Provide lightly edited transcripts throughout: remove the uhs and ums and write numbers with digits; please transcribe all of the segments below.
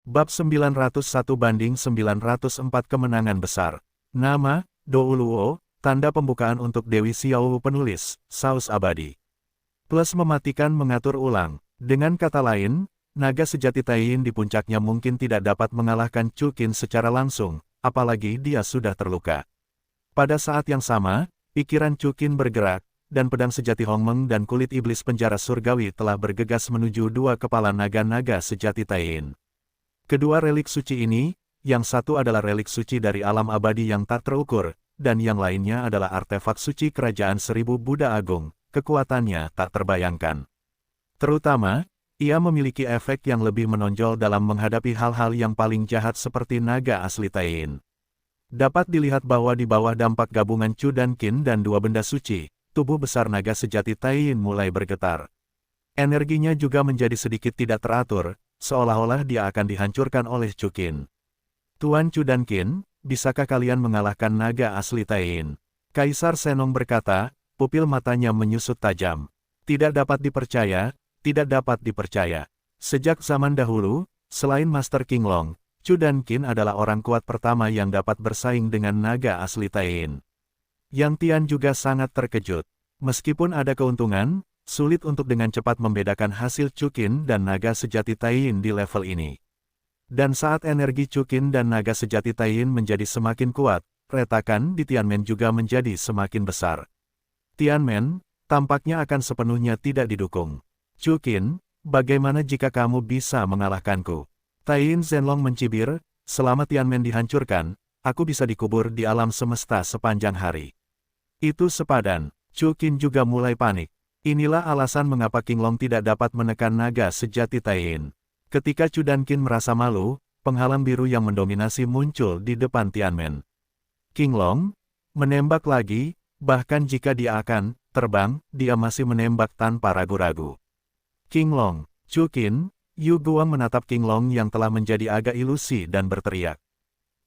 Bab 901/904 Kemenangan Besar. Nama, Douluo, tanda pembukaan untuk Dewi Xiao penulis, Saus Abadi. Plus mematikan mengatur ulang. Dengan kata lain, naga sejati Taiyin di puncaknya mungkin tidak dapat mengalahkan Chu Qin secara langsung, apalagi dia sudah terluka. Pada saat yang sama, pikiran Chu Qin bergerak, dan pedang sejati Hongmeng dan kulit iblis penjara surgawi telah bergegas menuju dua kepala naga-naga sejati Taiyin. Kedua relik suci ini, yang satu adalah relik suci dari alam abadi yang tak terukur, dan yang lainnya adalah artefak suci kerajaan seribu Buddha Agung, kekuatannya tak terbayangkan. Terutama, ia memiliki efek yang lebih menonjol dalam menghadapi hal-hal yang paling jahat seperti naga asli Taiyin. Dapat dilihat bahwa di bawah dampak gabungan Chu dan Qin dan dua benda suci, tubuh besar naga sejati Taiyin mulai bergetar. Energinya juga menjadi sedikit tidak teratur, seolah-olah dia akan dihancurkan oleh Chu Qin. Tuan Chu dan Qin, bisakah kalian mengalahkan naga asli Taiyin? Kaisar Senong berkata, pupil matanya menyusut tajam. Tidak dapat dipercaya, tidak dapat dipercaya. Sejak zaman dahulu, selain Master Qinglong, Chu dan Qin adalah orang kuat pertama yang dapat bersaing dengan naga asli Taiyin. Yang Tian juga sangat terkejut. Meskipun ada keuntungan, sulit untuk dengan cepat membedakan hasil Chu Qin dan naga sejati Taiyin di level ini. Dan saat energi Chu Qin dan naga sejati Taiyin menjadi semakin kuat, retakan di Tianmen juga menjadi semakin besar. Tianmen, tampaknya akan sepenuhnya tidak didukung. Chu Qin, bagaimana jika kamu bisa mengalahkanku? Taiyin Zhenlong mencibir, selama Tianmen dihancurkan, aku bisa dikubur di alam semesta sepanjang hari. Itu sepadan. Chu Qin juga mulai panik. Inilah alasan mengapa Qinglong tidak dapat menekan naga sejati Taiyin. Ketika Chu dan Qin merasa malu, penghalang biru yang mendominasi muncul di depan Tianmen. Qinglong menembak lagi, bahkan jika dia akan terbang, dia masih menembak tanpa ragu-ragu. Qinglong, Chu Qin, Yu Guang menatap Qinglong yang telah menjadi agak ilusi dan berteriak.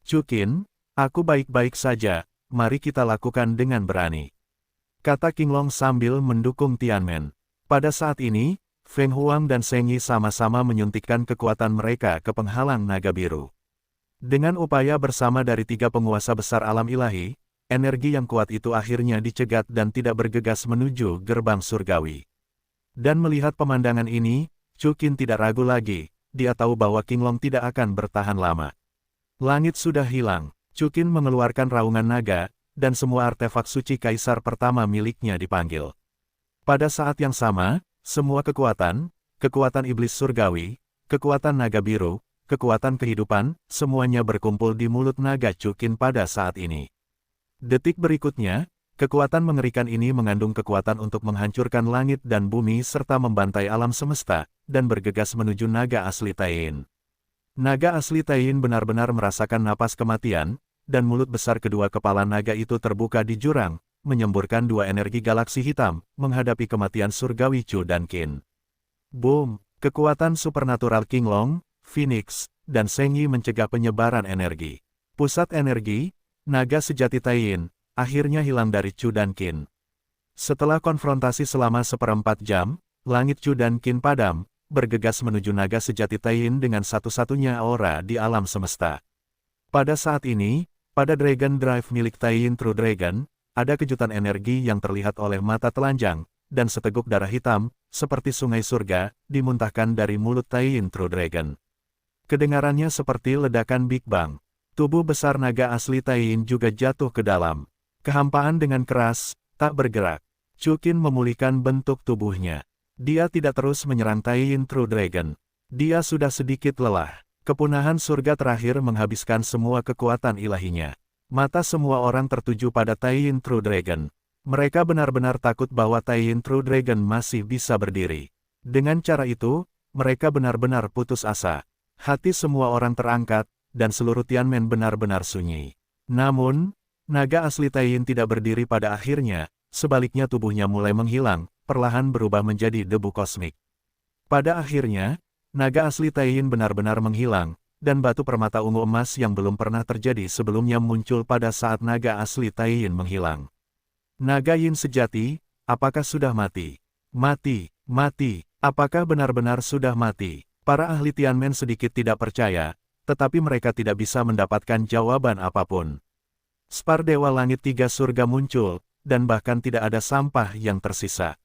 Chu Qin, aku baik-baik saja, mari kita lakukan dengan berani. Kata Qinglong sambil mendukung Tianmen. Pada saat ini, Feng Huang dan Seng Yi sama-sama menyuntikkan kekuatan mereka ke penghalang naga biru. Dengan upaya bersama dari tiga penguasa besar alam ilahi, energi yang kuat itu akhirnya dicegat dan tidak bergegas menuju gerbang surgawi. Dan melihat pemandangan ini, Chu Qin tidak ragu lagi, dia tahu bahwa Qinglong tidak akan bertahan lama. Langit sudah hilang, Chu Qin mengeluarkan raungan naga, dan semua artefak suci kaisar pertama miliknya dipanggil. Pada saat yang sama, semua kekuatan iblis surgawi, kekuatan naga biru, kekuatan kehidupan, semuanya berkumpul di mulut naga Chu Qin pada saat ini. Detik berikutnya, kekuatan mengerikan ini mengandung kekuatan untuk menghancurkan langit dan bumi serta membantai alam semesta, dan bergegas menuju naga asli Taiyin. Naga asli Taiyin benar-benar merasakan napas kematian, dan mulut besar kedua kepala naga itu terbuka di jurang, menyemburkan dua energi galaksi hitam, menghadapi kematian surgawi Chu dan Qin. Boom! Kekuatan supernatural Qinglong, Phoenix, dan Seng Yi mencegah penyebaran energi. Pusat energi, naga sejati Taiyin, akhirnya hilang dari Chu dan Qin. Setelah konfrontasi selama seperempat jam, langit Chu dan Qin padam, bergegas menuju naga sejati Taiyin dengan satu-satunya aura di alam semesta. Pada saat ini, pada Dragon Drive milik Taiyin True Dragon, ada kejutan energi yang terlihat oleh mata telanjang, dan seteguk darah hitam, seperti sungai surga, dimuntahkan dari mulut Taiyin True Dragon. Kedengarannya seperti ledakan Big Bang. Tubuh besar naga asli Taiyin juga jatuh ke dalam kehampaan dengan keras, tak bergerak. Chu Qin memulihkan bentuk tubuhnya. Dia tidak terus menyerang Taiyin True Dragon. Dia sudah sedikit lelah. Kepunahan surga terakhir menghabiskan semua kekuatan ilahinya. Mata semua orang tertuju pada Taiyin True Dragon. Mereka benar-benar takut bahwa Taiyin True Dragon masih bisa berdiri. Dengan cara itu, mereka benar-benar putus asa. Hati semua orang terangkat, dan seluruh Tianmen benar-benar sunyi. Namun, naga asli Taiyin tidak berdiri pada akhirnya, sebaliknya tubuhnya mulai menghilang, perlahan berubah menjadi debu kosmik. Pada akhirnya, naga asli Taiyin benar-benar menghilang, dan batu permata ungu emas yang belum pernah terjadi sebelumnya muncul pada saat naga asli Taiyin menghilang. Naga Yin sejati, apakah sudah mati? Mati, apakah benar-benar sudah mati? Para ahli Tianmen sedikit tidak percaya, tetapi mereka tidak bisa mendapatkan jawaban apapun. Spar Dewa Langit Tiga Surga muncul, dan bahkan tidak ada sampah yang tersisa.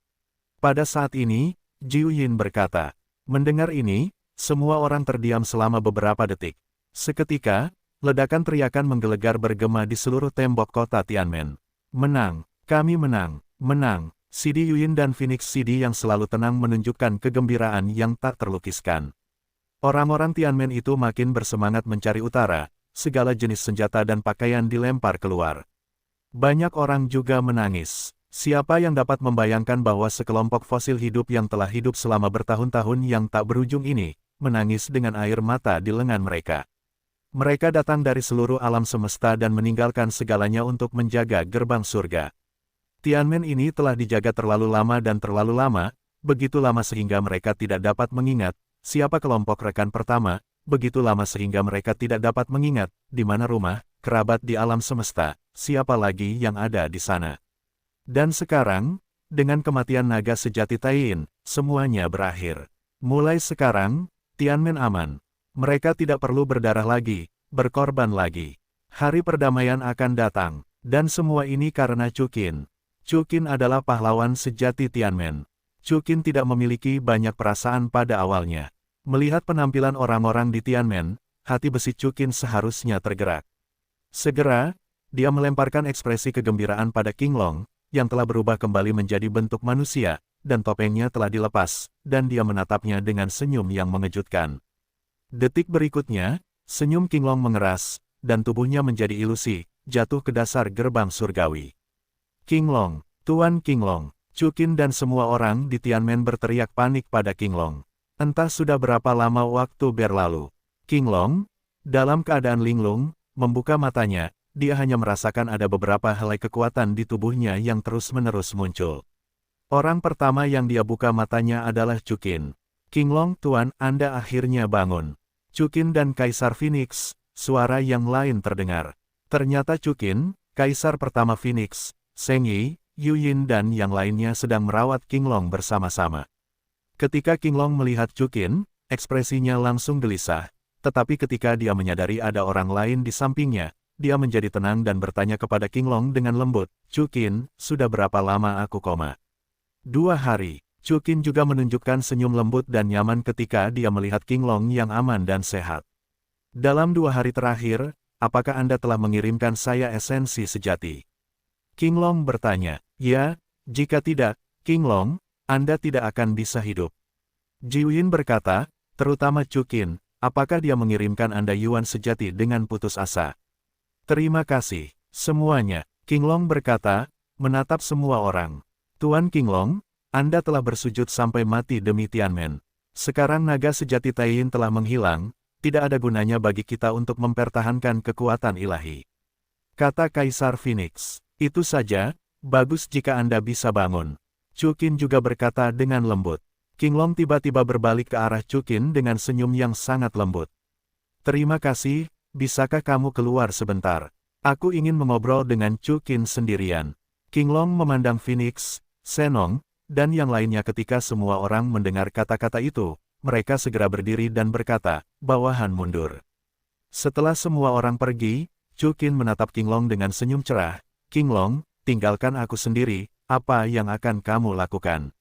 Pada saat ini, Jiu Yin berkata. Mendengar ini, semua orang terdiam selama beberapa detik. Seketika, ledakan teriakan menggelegar bergema di seluruh tembok kota Tianmen. Menang, kami menang, menang. Sidi Yuyin dan Phoenix Sidi yang selalu tenang menunjukkan kegembiraan yang tak terlukiskan. Orang-orang Tianmen itu makin bersemangat mencari utara, segala jenis senjata dan pakaian dilempar keluar. Banyak orang juga menangis. Siapa yang dapat membayangkan bahwa sekelompok fosil hidup yang telah hidup selama bertahun-tahun yang tak berujung ini, menangis dengan air mata di lengan mereka. Mereka datang dari seluruh alam semesta dan meninggalkan segalanya untuk menjaga gerbang surga. Tianmen ini telah dijaga terlalu lama dan terlalu lama, begitu lama sehingga mereka tidak dapat mengingat siapa kelompok rekan pertama, begitu lama sehingga mereka tidak dapat mengingat di mana rumah, kerabat di alam semesta, siapa lagi yang ada di sana. Dan sekarang, dengan kematian naga sejati Taiyin, semuanya berakhir. Mulai sekarang, Tianmen aman. Mereka tidak perlu berdarah lagi, berkorban lagi. Hari perdamaian akan datang, dan semua ini karena Chu Qin. Chu Qin adalah pahlawan sejati Tianmen. Chu Qin tidak memiliki banyak perasaan pada awalnya. Melihat penampilan orang-orang di Tianmen, hati besi Chu Qin seharusnya tergerak. Segera, dia melemparkan ekspresi kegembiraan pada King Long, yang telah berubah kembali menjadi bentuk manusia, dan topengnya telah dilepas, dan dia menatapnya dengan senyum yang mengejutkan. Detik berikutnya, senyum King Long mengeras, dan tubuhnya menjadi ilusi, jatuh ke dasar gerbang surgawi. King Long, Tuan King Long, Chu Qin dan semua orang di Tianmen berteriak panik pada King Long. Entah sudah berapa lama waktu berlalu. King Long, dalam keadaan linglung, membuka matanya, dia hanya merasakan ada beberapa helai kekuatan di tubuhnya yang terus-menerus muncul. Orang pertama yang dia buka matanya adalah Chu Qin. King Long, Tuan, Anda akhirnya bangun. Chu Qin dan Kaisar Phoenix, suara yang lain terdengar. Ternyata Chu Qin, Kaisar pertama Phoenix, Seng Yi, Yu Yin dan yang lainnya sedang merawat King Long bersama-sama. Ketika King Long melihat Chu Qin, ekspresinya langsung gelisah, tetapi ketika dia menyadari ada orang lain di sampingnya, dia menjadi tenang dan bertanya kepada King Long dengan lembut, Chu Qin, sudah berapa lama aku koma? 2 hari. Chu Qin juga menunjukkan senyum lembut dan nyaman ketika dia melihat King Long yang aman dan sehat. Dalam 2 hari terakhir, apakah Anda telah mengirimkan saya esensi sejati? King Long bertanya, ya, jika tidak, King Long, Anda tidak akan bisa hidup. Jiu Yin berkata, terutama Chu Qin, apakah dia mengirimkan Anda Yuan sejati dengan putus asa? Terima kasih, semuanya, King Long berkata, menatap semua orang. Tuan King Long, Anda telah bersujud sampai mati demi Tianmen. Sekarang naga sejati Taiyin telah menghilang, tidak ada gunanya bagi kita untuk mempertahankan kekuatan ilahi. Kata Kaisar Phoenix. Itu saja, bagus jika Anda bisa bangun. Chu Qin juga berkata dengan lembut. King Long tiba-tiba berbalik ke arah Chu Qin dengan senyum yang sangat lembut. Terima kasih, bisakah kamu keluar sebentar? Aku ingin mengobrol dengan Chu Qin sendirian. King Long memandang Phoenix, Senong, dan yang lainnya ketika semua orang mendengar kata-kata itu, mereka segera berdiri dan berkata, bawahan mundur. Setelah semua orang pergi, Chu Qin menatap King Long dengan senyum cerah. King Long, tinggalkan aku sendiri, apa yang akan kamu lakukan?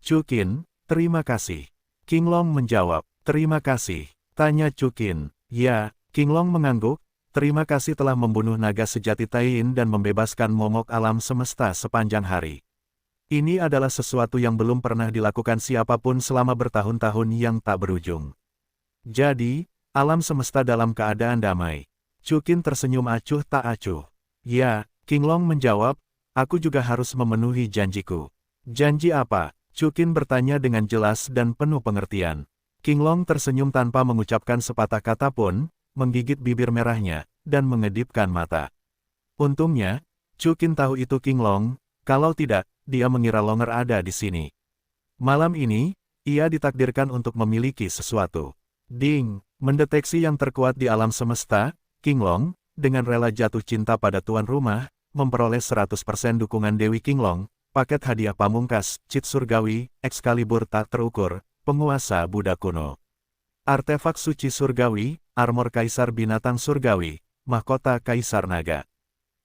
Chu Qin, terima kasih. King Long menjawab, terima kasih. Tanya Chu Qin, ya, King Long mengangguk, terima kasih telah membunuh naga sejati Taiyin dan membebaskan momok alam semesta sepanjang hari. Ini adalah sesuatu yang belum pernah dilakukan siapapun selama bertahun-tahun yang tak berujung. Jadi, alam semesta dalam keadaan damai. Chu Qin tersenyum acuh tak acuh. Ya, King Long menjawab, aku juga harus memenuhi janjiku. Janji apa? Chu Qin bertanya dengan jelas dan penuh pengertian. King Long tersenyum tanpa mengucapkan sepatah kata pun, menggigit bibir merahnya, dan mengedipkan mata. Untungnya, Chu Qin tahu itu King Long, kalau tidak, dia mengira Longer ada di sini. Malam ini, ia ditakdirkan untuk memiliki sesuatu. Ding, mendeteksi yang terkuat di alam semesta, King Long, dengan rela jatuh cinta pada tuan rumah, memperoleh 100% dukungan Dewi King Long, paket hadiah pamungkas, Cit Surgawi, Excalibur tak terukur, penguasa Buddha kuno. Artefak suci surgawi, armor kaisar binatang surgawi, mahkota kaisar naga.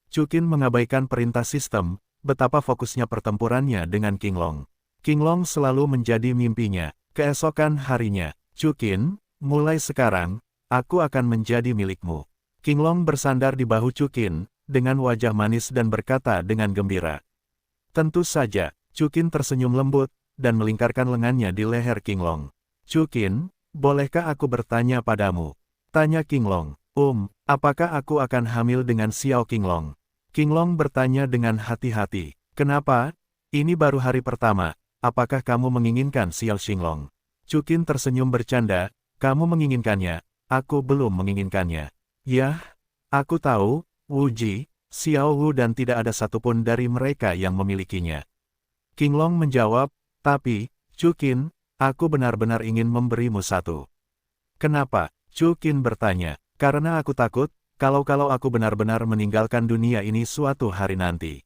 Chukin mengabaikan perintah sistem, betapa fokusnya pertempurannya dengan Qinglong. Qinglong selalu menjadi mimpinya. Keesokan harinya, Chukin, mulai sekarang, aku akan menjadi milikmu. Qinglong bersandar di bahu Chukin, dengan wajah manis dan berkata dengan gembira. Tentu saja, Chukin tersenyum lembut, dan melingkarkan lengannya di leher Qinglong. Chukin, bolehkah aku bertanya padamu? Tanya Qinglong. Apakah aku akan hamil dengan Xiao Qinglong? Qinglong bertanya dengan hati-hati. Kenapa? Ini baru hari pertama, apakah kamu menginginkan Xiao Qinglong? Chukin tersenyum bercanda, kamu menginginkannya, aku belum menginginkannya. Yah, aku tahu, Wu Ji, Xiao Wu dan tidak ada satupun dari mereka yang memilikinya. Qinglong menjawab, tapi, Chukin, aku benar-benar ingin memberimu satu. Kenapa? Chukin bertanya. Karena aku takut, kalau aku benar-benar meninggalkan dunia ini suatu hari nanti.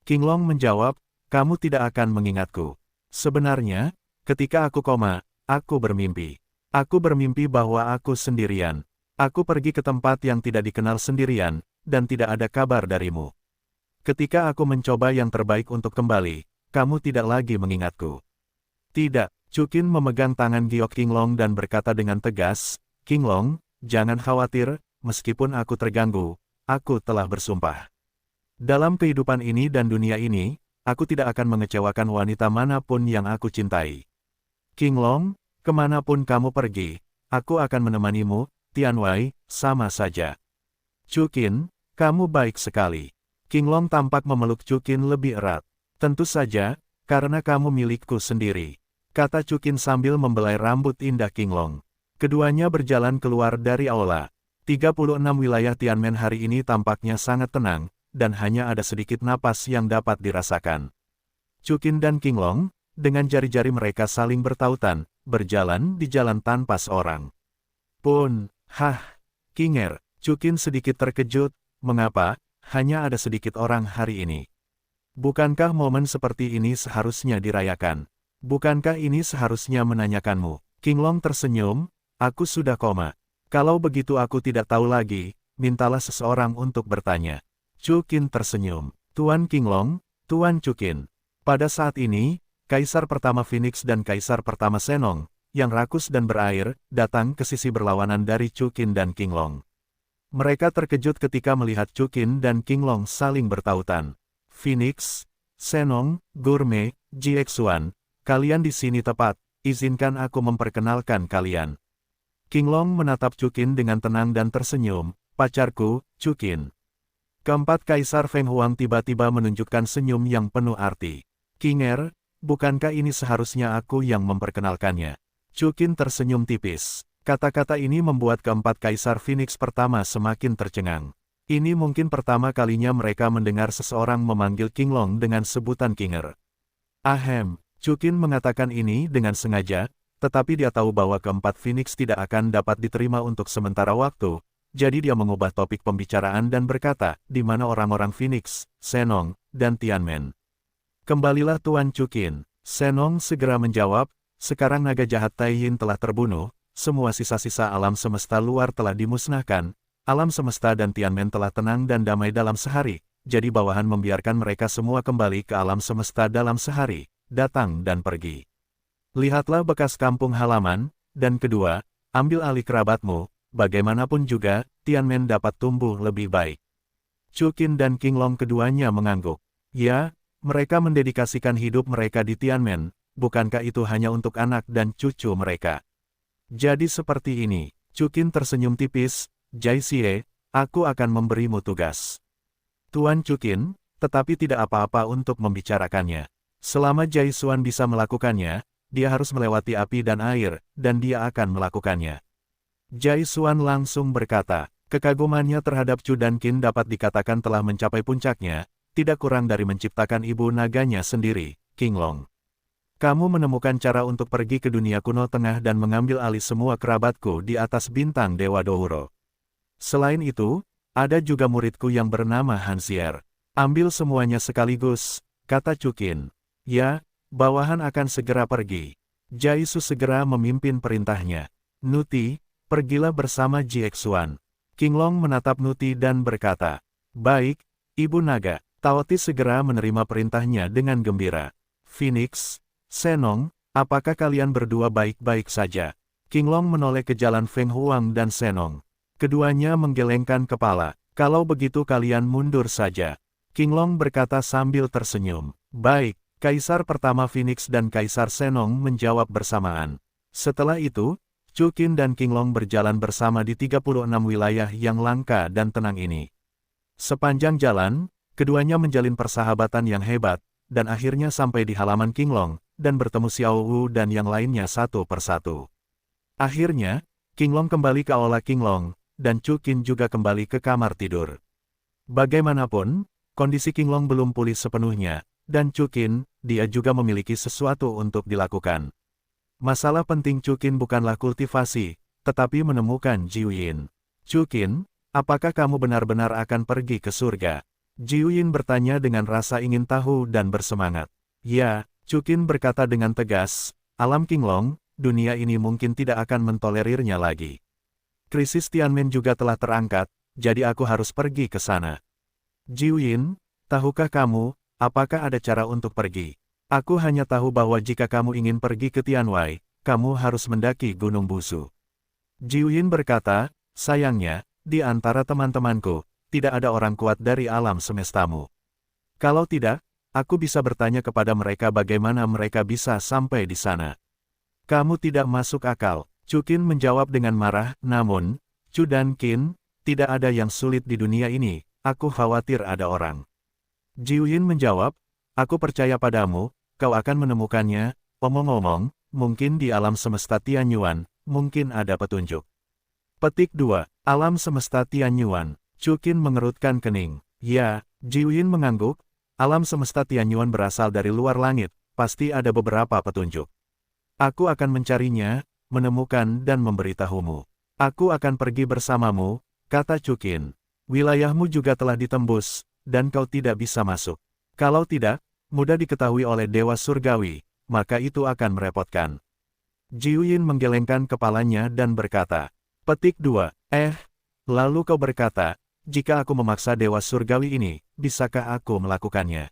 Qinglong menjawab, kamu tidak akan mengingatku. Sebenarnya, ketika aku koma, aku bermimpi. Aku bermimpi bahwa aku sendirian. Aku pergi ke tempat yang tidak dikenal sendirian, dan tidak ada kabar darimu. Ketika aku mencoba yang terbaik untuk kembali, kamu tidak lagi mengingatku. Tidak, Chukin memegang tangan giok Qinglong dan berkata dengan tegas, Qinglong, jangan khawatir, meskipun aku terganggu, aku telah bersumpah. Dalam kehidupan ini dan dunia ini, aku tidak akan mengecewakan wanita manapun yang aku cintai. Qinglong, kemanapun kamu pergi, aku akan menemanimu, Tianwei, sama saja. Chukin, kamu baik sekali. Qinglong tampak memeluk Chukin lebih erat. Tentu saja, karena kamu milikku sendiri, kata Chukin sambil membelai rambut indah Qinglong. Keduanya berjalan keluar dari aula. 36 wilayah Tianmen hari ini tampaknya sangat tenang, dan hanya ada sedikit napas yang dapat dirasakan. Chukin dan Qinglong, dengan jari-jari mereka saling bertautan, berjalan di jalan tanpa seorang. Qinger, Chukin sedikit terkejut, mengapa, hanya ada sedikit orang hari ini. Bukankah momen seperti ini seharusnya dirayakan? Bukankah ini seharusnya menanyakanmu? Qinglong tersenyum, aku sudah koma. Kalau begitu aku tidak tahu lagi, mintalah seseorang untuk bertanya. Chukin tersenyum. Tuan Qinglong, Tuan Chukin. Pada saat ini, Kaisar pertama Phoenix dan Kaisar pertama Senong, yang rakus dan berair, datang ke sisi berlawanan dari Chukin dan Qinglong. Mereka terkejut ketika melihat Chukin dan Qinglong saling bertautan. Phoenix, Senong, Gourmet, Jiexuan, kalian di sini tepat, izinkan aku memperkenalkan kalian. Qinglong menatap Chukin dengan tenang dan tersenyum, pacarku, Chukin. Keempat Kaisar Feng Huang tiba-tiba menunjukkan senyum yang penuh arti. Qinger, bukankah ini seharusnya aku yang memperkenalkannya? Chukin tersenyum tipis. Kata-kata ini membuat keempat Kaisar Phoenix pertama semakin tercengang. Ini mungkin pertama kalinya mereka mendengar seseorang memanggil Qinglong dengan sebutan Qinger. Chukin mengatakan ini dengan sengaja, tetapi dia tahu bahwa keempat Phoenix tidak akan dapat diterima untuk sementara waktu, jadi dia mengubah topik pembicaraan dan berkata, di mana orang-orang Phoenix, Senong, dan Tianmen. Kembalilah Tuan Chukin. Senong segera menjawab, sekarang naga jahat Taiyin telah terbunuh, semua sisa-sisa alam semesta luar telah dimusnahkan, alam semesta dan Tianmen telah tenang dan damai dalam sehari, jadi bawahan membiarkan mereka semua kembali ke alam semesta dalam sehari, datang dan pergi. Lihatlah bekas kampung halaman, dan kedua, ambil alih kerabatmu, bagaimanapun juga, Tianmen dapat tumbuh lebih baik. Chukin dan Qinglong keduanya mengangguk. Ya, mereka mendedikasikan hidup mereka di Tianmen, bukankah itu hanya untuk anak dan cucu mereka? Jadi seperti ini, Chukin tersenyum tipis, Jai Xie, aku akan memberimu tugas. Tuan Chukin, tetapi tidak apa-apa untuk membicarakannya. Selama Jai Xuan bisa melakukannya, dia harus melewati api dan air, dan dia akan melakukannya. Jai Xuan langsung berkata, kekagumannya terhadap Chu dan Qin dapat dikatakan telah mencapai puncaknya, tidak kurang dari menciptakan ibu naganya sendiri, Qinglong. Kamu menemukan cara untuk pergi ke dunia kuno tengah dan mengambil alih semua kerabatku di atas bintang Dewa Dohuro. Selain itu, ada juga muridku yang bernama Hansier. Ambil semuanya sekaligus, kata Chukin. Ya, bawahan akan segera pergi. Jai Su segera memimpin perintahnya. Nuti, pergilah bersama Jiexuan. Qinglong menatap Nuti dan berkata, "Baik, Ibu Naga." Taoti segera menerima perintahnya dengan gembira. "Phoenix, Senong, apakah kalian berdua baik-baik saja?" Qinglong menoleh ke jalan Feng Huang dan Senong. Keduanya menggelengkan kepala. "Kalau begitu kalian mundur saja." Qinglong berkata sambil tersenyum. "Baik." Kaisar pertama Phoenix dan Kaisar Senong menjawab bersamaan. Setelah itu, Chu Qin dan Qinglong berjalan bersama di 36 wilayah yang langka dan tenang ini. Sepanjang jalan, keduanya menjalin persahabatan yang hebat, dan akhirnya sampai di halaman Qinglong, dan bertemu Xiao Wu dan yang lainnya satu persatu. Akhirnya, Qinglong kembali ke aula Qinglong, dan Chu Qin juga kembali ke kamar tidur. Bagaimanapun, kondisi Qinglong belum pulih sepenuhnya, dan Chu Qin, dia juga memiliki sesuatu untuk dilakukan. Masalah penting Chu Qin bukanlah kultivasi, tetapi menemukan Jiuyin. "Chu Qin, apakah kamu benar-benar akan pergi ke surga?" Jiuyin bertanya dengan rasa ingin tahu dan bersemangat. "Ya," Chu Qin berkata dengan tegas, "alam Qinglong, dunia ini mungkin tidak akan mentolerirnya lagi. Krisis Tianmen juga telah terangkat, jadi aku harus pergi ke sana." "Jiuyin, tahukah kamu, apakah ada cara untuk pergi? Aku hanya tahu bahwa jika kamu ingin pergi ke Tianwei, kamu harus mendaki Gunung Busu." Jiuyin berkata, "Sayangnya, di antara teman-temanku, tidak ada orang kuat dari alam semestamu. Kalau tidak, aku bisa bertanya kepada mereka bagaimana mereka bisa sampai di sana." "Kamu tidak masuk akal," Chu Qin menjawab dengan marah, "namun, Chu dan Qin, tidak ada yang sulit di dunia ini, aku khawatir ada orang." Jiuyin menjawab, "Aku percaya padamu, kau akan menemukannya. Omong-omong, mungkin di alam semesta Tianyuan, mungkin ada petunjuk." Petik 2. Alam semesta Tianyuan. Chu Qin mengerutkan kening. "Ya," Jiuyin mengangguk, "alam semesta Tianyuan berasal dari luar langit, pasti ada beberapa petunjuk. Aku akan mencarinya, menemukan dan memberitahumu." "Aku akan pergi bersamamu," kata Chu Qin. "Wilayahmu juga telah ditembus, dan kau tidak bisa masuk. Kalau tidak, mudah diketahui oleh Dewa Surgawi, maka itu akan merepotkan." Jiuyin menggelengkan kepalanya dan berkata, Petik 2. Lalu kau berkata, "Jika aku memaksa Dewa Surgawi ini, bisakah aku melakukannya?"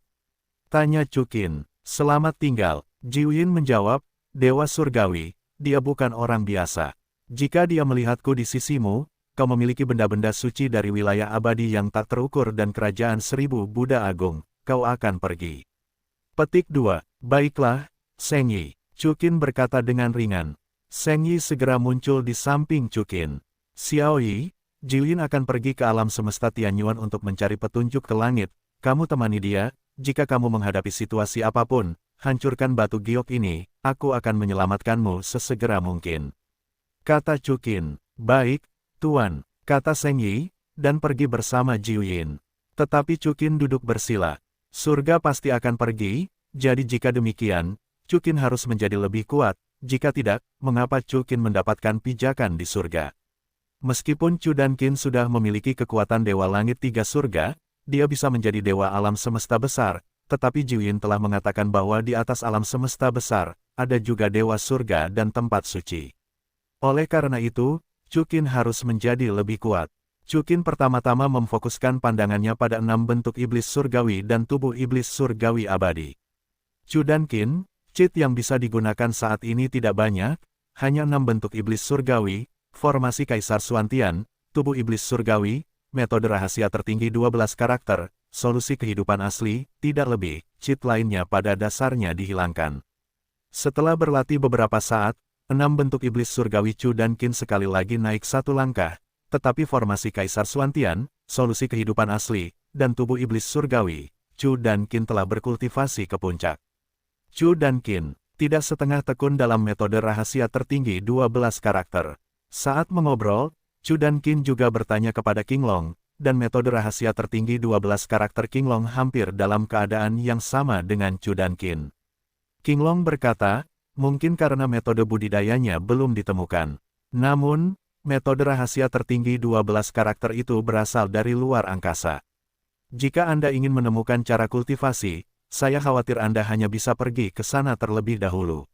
Tanya Chu Qin. "Selamat tinggal." Jiuyin menjawab, "Dewa Surgawi, dia bukan orang biasa. Jika dia melihatku di sisimu, kau memiliki benda-benda suci dari wilayah abadi yang tak terukur dan kerajaan 1000 Buddha Agung, kau akan pergi." Petik 2. "Baiklah, Seng Yi." Chu Qin berkata dengan ringan. Seng Yi segera muncul di samping Chu Qin. "Xiao Yi, Jiuyin akan pergi ke alam semesta Tianyuan untuk mencari petunjuk ke langit. Kamu temani dia, jika kamu menghadapi situasi apapun, hancurkan batu giok ini, aku akan menyelamatkanmu sesegera mungkin." Kata Chu Qin. "Baik, Tuan," kata Seng Yi, dan pergi bersama Jiuyin. Tetapi Chu Qin duduk bersila. Surga pasti akan pergi, jadi jika demikian, Chu Qin harus menjadi lebih kuat, jika tidak, mengapa Chu Qin mendapatkan pijakan di surga? Meskipun Chu dan Qin sudah memiliki kekuatan Dewa Langit 3 Surga, dia bisa menjadi Dewa Alam Semesta Besar, tetapi Jiuyin telah mengatakan bahwa di atas alam semesta besar, ada juga Dewa Surga dan tempat suci. Oleh karena itu, Chu Qin harus menjadi lebih kuat. Chu Qin pertama-tama memfokuskan pandangannya pada 6 bentuk iblis surgawi dan tubuh iblis surgawi abadi. Chu dan Qin, cheat yang bisa digunakan saat ini tidak banyak, hanya 6 bentuk iblis surgawi, formasi Kaisar Suantian, tubuh iblis surgawi, metode rahasia tertinggi 12 karakter, solusi kehidupan asli, tidak lebih, cheat lainnya pada dasarnya dihilangkan. Setelah berlatih beberapa saat, 6 bentuk iblis surgawi Chu dan Qin sekali lagi naik satu langkah, tetapi formasi Kaisar Suantian, solusi kehidupan asli, dan tubuh iblis surgawi, Chu dan Qin telah berkultivasi ke puncak. Chu dan Qin, tidak setengah tekun dalam metode rahasia tertinggi 12 karakter. Saat mengobrol, Chu dan Qin juga bertanya kepada Qinglong, dan metode rahasia tertinggi 12 karakter Qinglong hampir dalam keadaan yang sama dengan Chu dan Qin. Qinglong berkata, mungkin karena metode budidayanya belum ditemukan. Namun, metode rahasia tertinggi 12 karakter itu berasal dari luar angkasa. Jika Anda ingin menemukan cara kultivasi, saya khawatir Anda hanya bisa pergi ke sana terlebih dahulu.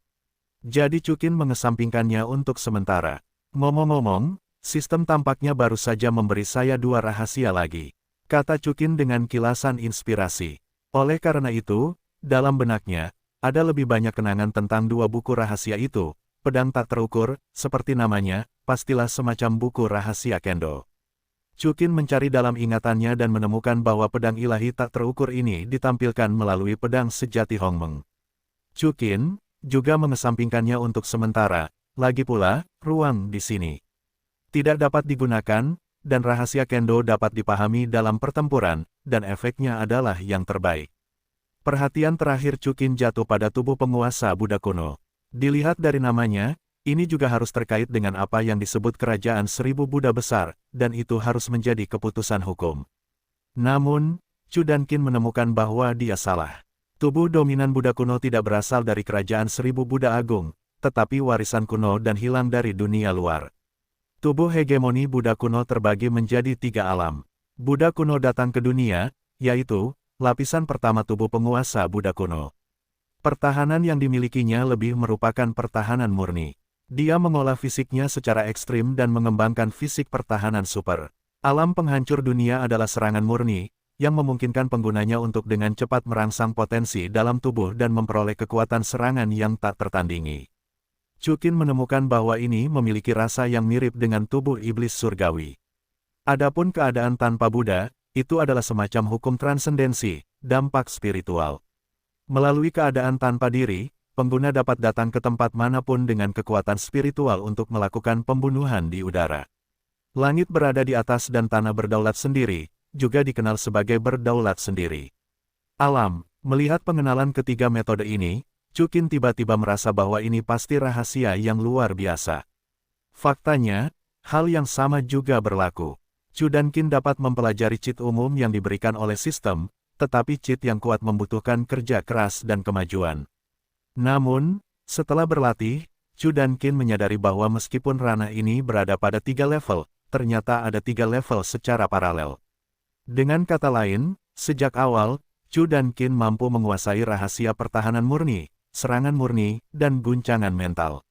Jadi Chu Qin mengesampingkannya untuk sementara. Ngomong-ngomong, sistem tampaknya baru saja memberi saya 2 rahasia lagi, kata Chukin dengan kilasan inspirasi. Oleh karena itu, dalam benaknya, ada lebih banyak kenangan tentang 2 buku rahasia itu. Pedang tak terukur, seperti namanya, pastilah semacam buku rahasia Kendo. Chukin mencari dalam ingatannya dan menemukan bahwa pedang ilahi tak terukur ini ditampilkan melalui pedang sejati Hongmeng. Chukin juga mengesampingkannya untuk sementara, lagi pula, ruang di sini tidak dapat digunakan, dan rahasia Kendo dapat dipahami dalam pertempuran, dan efeknya adalah yang terbaik. Perhatian terakhir Chukin jatuh pada tubuh penguasa Buddha kuno. Dilihat dari namanya, ini juga harus terkait dengan apa yang disebut kerajaan 1000 Buddha besar, dan itu harus menjadi keputusan hukum. Namun, Chu Dankin menemukan bahwa dia salah. Tubuh dominan Buddha kuno tidak berasal dari kerajaan 1000 Buddha agung, tetapi warisan kuno dan hilang dari dunia luar. Tubuh hegemoni Buddha kuno terbagi menjadi 3 alam. Buddha kuno datang ke dunia, yaitu, lapisan pertama tubuh penguasa Buddha kuno. Pertahanan yang dimilikinya lebih merupakan pertahanan murni. Dia mengolah fisiknya secara ekstrim dan mengembangkan fisik pertahanan super. Alam penghancur dunia adalah serangan murni, yang memungkinkan penggunanya untuk dengan cepat merangsang potensi dalam tubuh dan memperoleh kekuatan serangan yang tak tertandingi. Chukin menemukan bahwa ini memiliki rasa yang mirip dengan tubuh iblis surgawi. Adapun keadaan tanpa Buddha, itu adalah semacam hukum transendensi, dampak spiritual. Melalui keadaan tanpa diri, pengguna dapat datang ke tempat manapun dengan kekuatan spiritual untuk melakukan pembunuhan di udara. Langit berada di atas dan tanah berdaulat sendiri, juga dikenal sebagai berdaulat sendiri. Alam, melihat pengenalan ketiga metode ini, Chukin tiba-tiba merasa bahwa ini pasti rahasia yang luar biasa. Faktanya, hal yang sama juga berlaku. Chu Dankin dapat mempelajari cheat umum yang diberikan oleh sistem, tetapi cheat yang kuat membutuhkan kerja keras dan kemajuan. Namun, setelah berlatih, Chu Dankin menyadari bahwa meskipun ranah ini berada pada 3 level, ternyata ada 3 level secara paralel. Dengan kata lain, sejak awal, Chu Dankin mampu menguasai rahasia pertahanan murni, serangan murni, dan guncangan mental.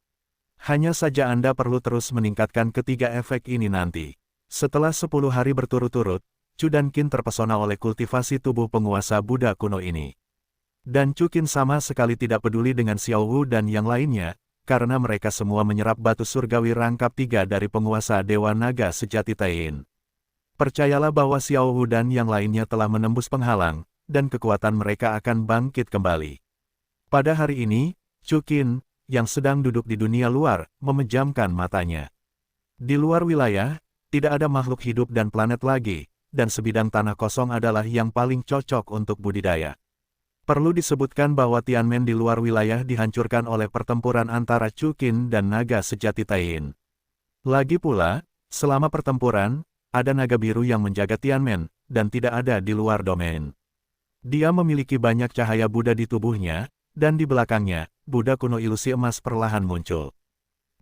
Hanya saja Anda perlu terus meningkatkan ketiga efek ini nanti. Setelah 10 hari berturut-turut, Chu Dankin terpesona oleh kultivasi tubuh penguasa Buddha kuno ini. Dan Chukin sama sekali tidak peduli dengan Xiao Wu dan yang lainnya, karena mereka semua menyerap batu surgawi rangkap 3 dari penguasa Dewa Naga sejati Taiyin. Percayalah bahwa Xiao Wu dan yang lainnya telah menembus penghalang, dan kekuatan mereka akan bangkit kembali. Pada hari ini, Chukin, yang sedang duduk di dunia luar, memejamkan matanya. Di luar wilayah, tidak ada makhluk hidup dan planet lagi, dan sebidang tanah kosong adalah yang paling cocok untuk budidaya. Perlu disebutkan bahwa Tianmen di luar wilayah dihancurkan oleh pertempuran antara Chukin dan naga sejati Taiyin. Lagi pula, selama pertempuran, ada naga biru yang menjaga Tianmen, dan tidak ada di luar domain. Dia memiliki banyak cahaya Buddha di tubuhnya, dan di belakangnya, Buddha kuno ilusi emas perlahan muncul.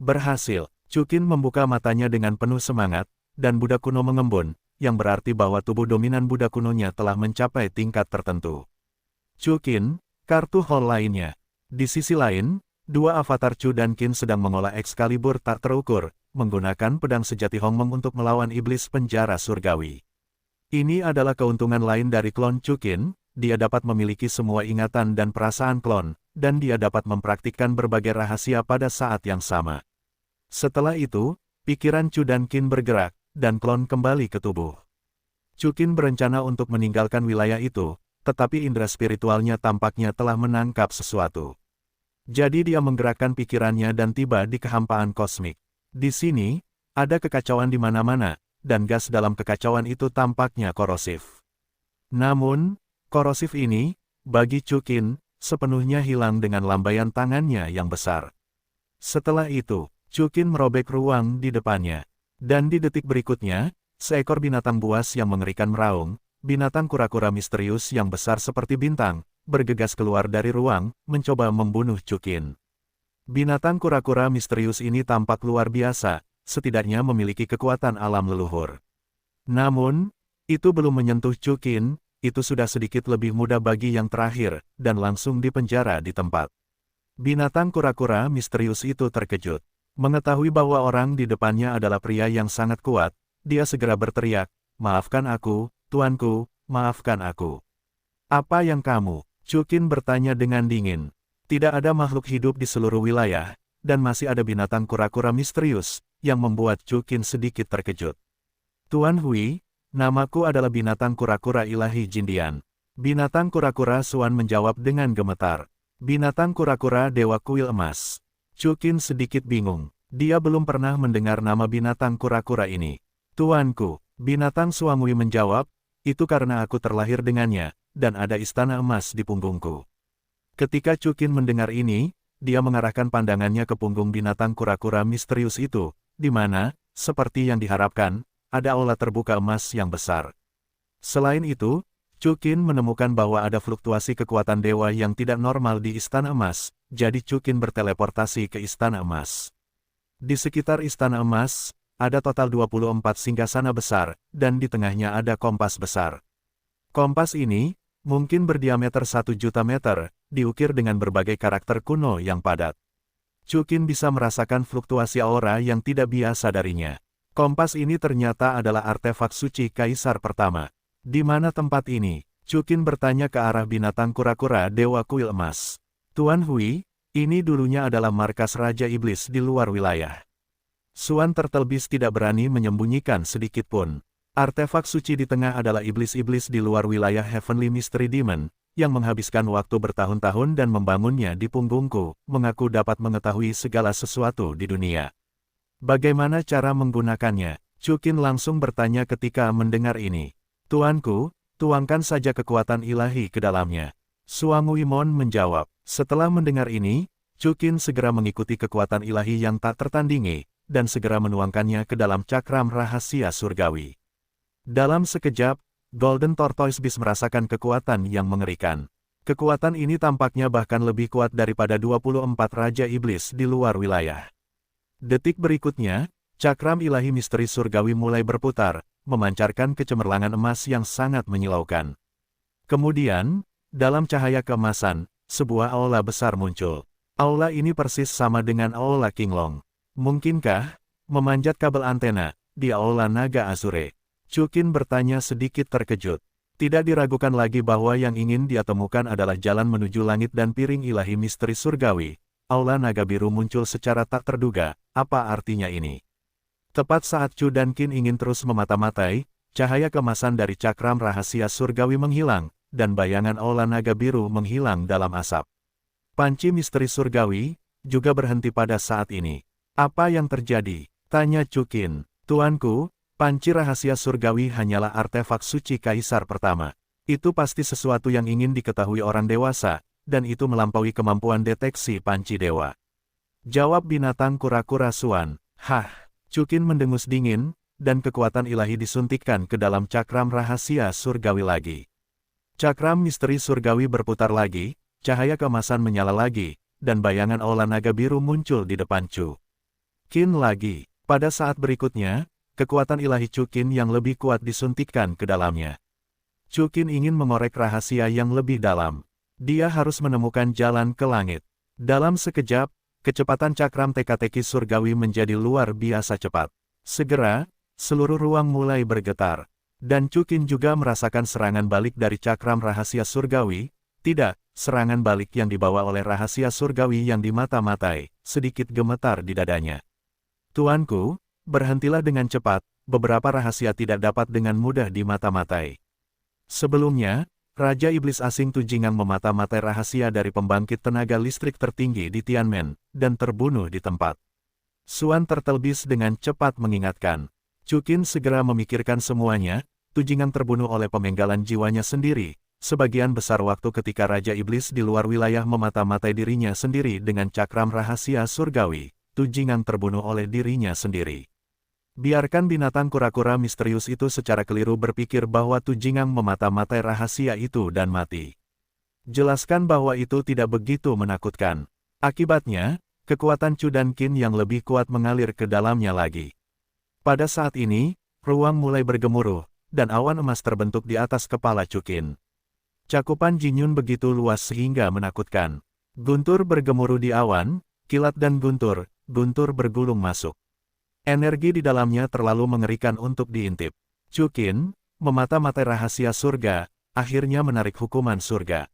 Berhasil, Chukin membuka matanya dengan penuh semangat, dan Buddha kuno mengembun, yang berarti bahwa tubuh dominan Buddha kunonya telah mencapai tingkat tertentu. Chukin, kartu hall lainnya. Di sisi lain, 2 avatar Chu Dankin sedang mengolah Excalibur tak terukur, menggunakan pedang sejati Hongmeng untuk melawan iblis penjara surgawi. Ini adalah keuntungan lain dari klon Chukin, dia dapat memiliki semua ingatan dan perasaan klon, dan dia dapat mempraktikkan berbagai rahasia pada saat yang sama. Setelah itu, pikiran Chu Dankin bergerak, dan klon kembali ke tubuh. Chukin berencana untuk meninggalkan wilayah itu, tetapi indera spiritualnya tampaknya telah menangkap sesuatu. Jadi dia menggerakkan pikirannya dan tiba di kehampaan kosmik. Di sini, ada kekacauan di mana-mana, dan gas dalam kekacauan itu tampaknya korosif. Namun, korosif ini, bagi Chukin, sepenuhnya hilang dengan lambaian tangannya yang besar. Setelah itu, Chukin merobek ruang di depannya. Dan di detik berikutnya, seekor binatang buas yang mengerikan meraung, binatang kura-kura misterius yang besar seperti bintang, bergegas keluar dari ruang, mencoba membunuh Chukin. Binatang kura-kura misterius ini tampak luar biasa, setidaknya memiliki kekuatan alam leluhur. Namun, itu belum menyentuh Chukin, itu sudah sedikit lebih mudah bagi yang terakhir, dan langsung dipenjara di tempat. Binatang kura-kura misterius itu terkejut. Mengetahui bahwa orang di depannya adalah pria yang sangat kuat, dia segera berteriak, "Maafkan aku, tuanku, maafkan aku." "Apa yang kamu?" Chukin bertanya dengan dingin. Tidak ada makhluk hidup di seluruh wilayah, dan masih ada binatang kura-kura misterius, yang membuat Chukin sedikit terkejut. "Tuan Hui, namaku adalah binatang kura-kura ilahi Jindian." Binatang kura-kura Suan menjawab dengan gemetar. "Binatang kura-kura Dewa Kuil Emas." Chukin sedikit bingung. Dia belum pernah mendengar nama binatang kura-kura ini. "Tuanku," binatang Suangui menjawab, "itu karena aku terlahir dengannya, dan ada istana emas di punggungku." Ketika Chukin mendengar ini, dia mengarahkan pandangannya ke punggung binatang kura-kura misterius itu, di mana, seperti yang diharapkan, ada aula terbuka emas yang besar. Selain itu, Chukin menemukan bahwa ada fluktuasi kekuatan dewa yang tidak normal di Istana Emas, jadi Chukin berteleportasi ke Istana Emas. Di sekitar Istana Emas, ada total 24 singgasana besar, dan di tengahnya ada kompas besar. Kompas ini, mungkin berdiameter 1 juta meter, diukir dengan berbagai karakter kuno yang padat. Chukin bisa merasakan fluktuasi aura yang tidak biasa darinya. Kompas ini ternyata adalah artefak suci Kaisar pertama. "Di mana tempat ini?" Chukin bertanya ke arah binatang kura-kura Dewa Kuil Emas. "Tuan Hui, ini dulunya adalah markas Raja Iblis di luar wilayah." Suan Turtlebis tidak berani menyembunyikan sedikit pun. Artefak suci di tengah adalah iblis-iblis di luar wilayah Heavenly Mystery Demon, yang menghabiskan waktu bertahun-tahun dan membangunnya di punggungku, mengaku dapat mengetahui segala sesuatu di dunia. "Bagaimana cara menggunakannya?" Chukin langsung bertanya ketika mendengar ini. "Tuanku, tuangkan saja kekuatan ilahi ke dalamnya." Suanguimon menjawab. Setelah mendengar ini, Chukin segera mengikuti kekuatan ilahi yang tak tertandingi, dan segera menuangkannya ke dalam cakram rahasia surgawi. Dalam sekejap, Golden Tortoise Beast merasakan kekuatan yang mengerikan. Kekuatan ini tampaknya bahkan lebih kuat daripada 24 Raja Iblis di luar wilayah. Detik berikutnya, cakram ilahi misteri surgawi mulai berputar, memancarkan kecemerlangan emas yang sangat menyilaukan. Kemudian, dalam cahaya keemasan, sebuah aula besar muncul. Aula ini persis sama dengan aula Qinglong. "Mungkinkah memanjat kabel antena di aula naga Azure?" Chukin bertanya sedikit terkejut. Tidak diragukan lagi bahwa yang ingin dia temukan adalah jalan menuju langit dan piring ilahi misteri surgawi. Aula naga biru muncul secara tak terduga. Apa artinya ini? Tepat saat Chu dan Qin ingin terus memata-matai, cahaya kemasan dari cakram rahasia surgawi menghilang, dan bayangan aula naga biru menghilang dalam asap. Panci misteri surgawi juga berhenti pada saat ini. "Apa yang terjadi?" tanya Chukin. "Tuanku, panci rahasia surgawi hanyalah artefak suci Kaisar pertama. Itu pasti sesuatu yang ingin diketahui orang dewasa, dan itu melampaui kemampuan deteksi panci dewa." Jawab binatang kura-kura Suan. "Hah?" Chukin mendengus dingin, dan kekuatan ilahi disuntikkan ke dalam cakram rahasia surgawi lagi. Cakram misteri surgawi berputar lagi, cahaya keemasan menyala lagi, dan bayangan aula naga biru muncul di depan Chu Qin lagi. Pada saat berikutnya, kekuatan ilahi Chu Qin yang lebih kuat disuntikkan ke dalamnya. Chu Qin ingin mengorek rahasia yang lebih dalam. Dia harus menemukan jalan ke langit. Dalam sekejap, kecepatan cakram teka-teki surgawi menjadi luar biasa cepat. Segera, seluruh ruang mulai bergetar. Dan Chu Qin juga merasakan serangan balik dari cakram rahasia surgawi. Tidak, serangan balik yang dibawa oleh rahasia surgawi yang dimata-matai, sedikit gemetar di dadanya. "Tuanku, berhentilah dengan cepat, beberapa rahasia tidak dapat dengan mudah dimata-matai." Sebelumnya, Raja Iblis asing Tu Jingang memata-matai rahasia dari pembangkit tenaga listrik tertinggi di Tianmen, dan terbunuh di tempat. Suan Turtlebis dengan cepat mengingatkan. Chukin segera memikirkan semuanya. Tu Jingang terbunuh oleh pemenggalan jiwanya sendiri, sebagian besar waktu ketika Raja Iblis di luar wilayah memata-matai dirinya sendiri dengan cakram rahasia surgawi. Tu Jingang terbunuh oleh dirinya sendiri. Biarkan binatang kura-kura misterius itu secara keliru berpikir bahwa Tu Jingang memata-matai rahasia itu dan mati. Jelaskan bahwa itu tidak begitu menakutkan. Akibatnya, kekuatan Chu dan Qin yang lebih kuat mengalir ke dalamnya lagi. Pada saat ini, ruang mulai bergemuruh, dan awan emas terbentuk di atas kepala Chu Qin. Cakupan Jinyun begitu luas sehingga menakutkan. Guntur bergemuruh di awan, kilat dan guntur, Guntur bergulung masuk. Energi di dalamnya terlalu mengerikan untuk diintip. Chu Qin, memata-matai rahasia surga, akhirnya menarik hukuman surga.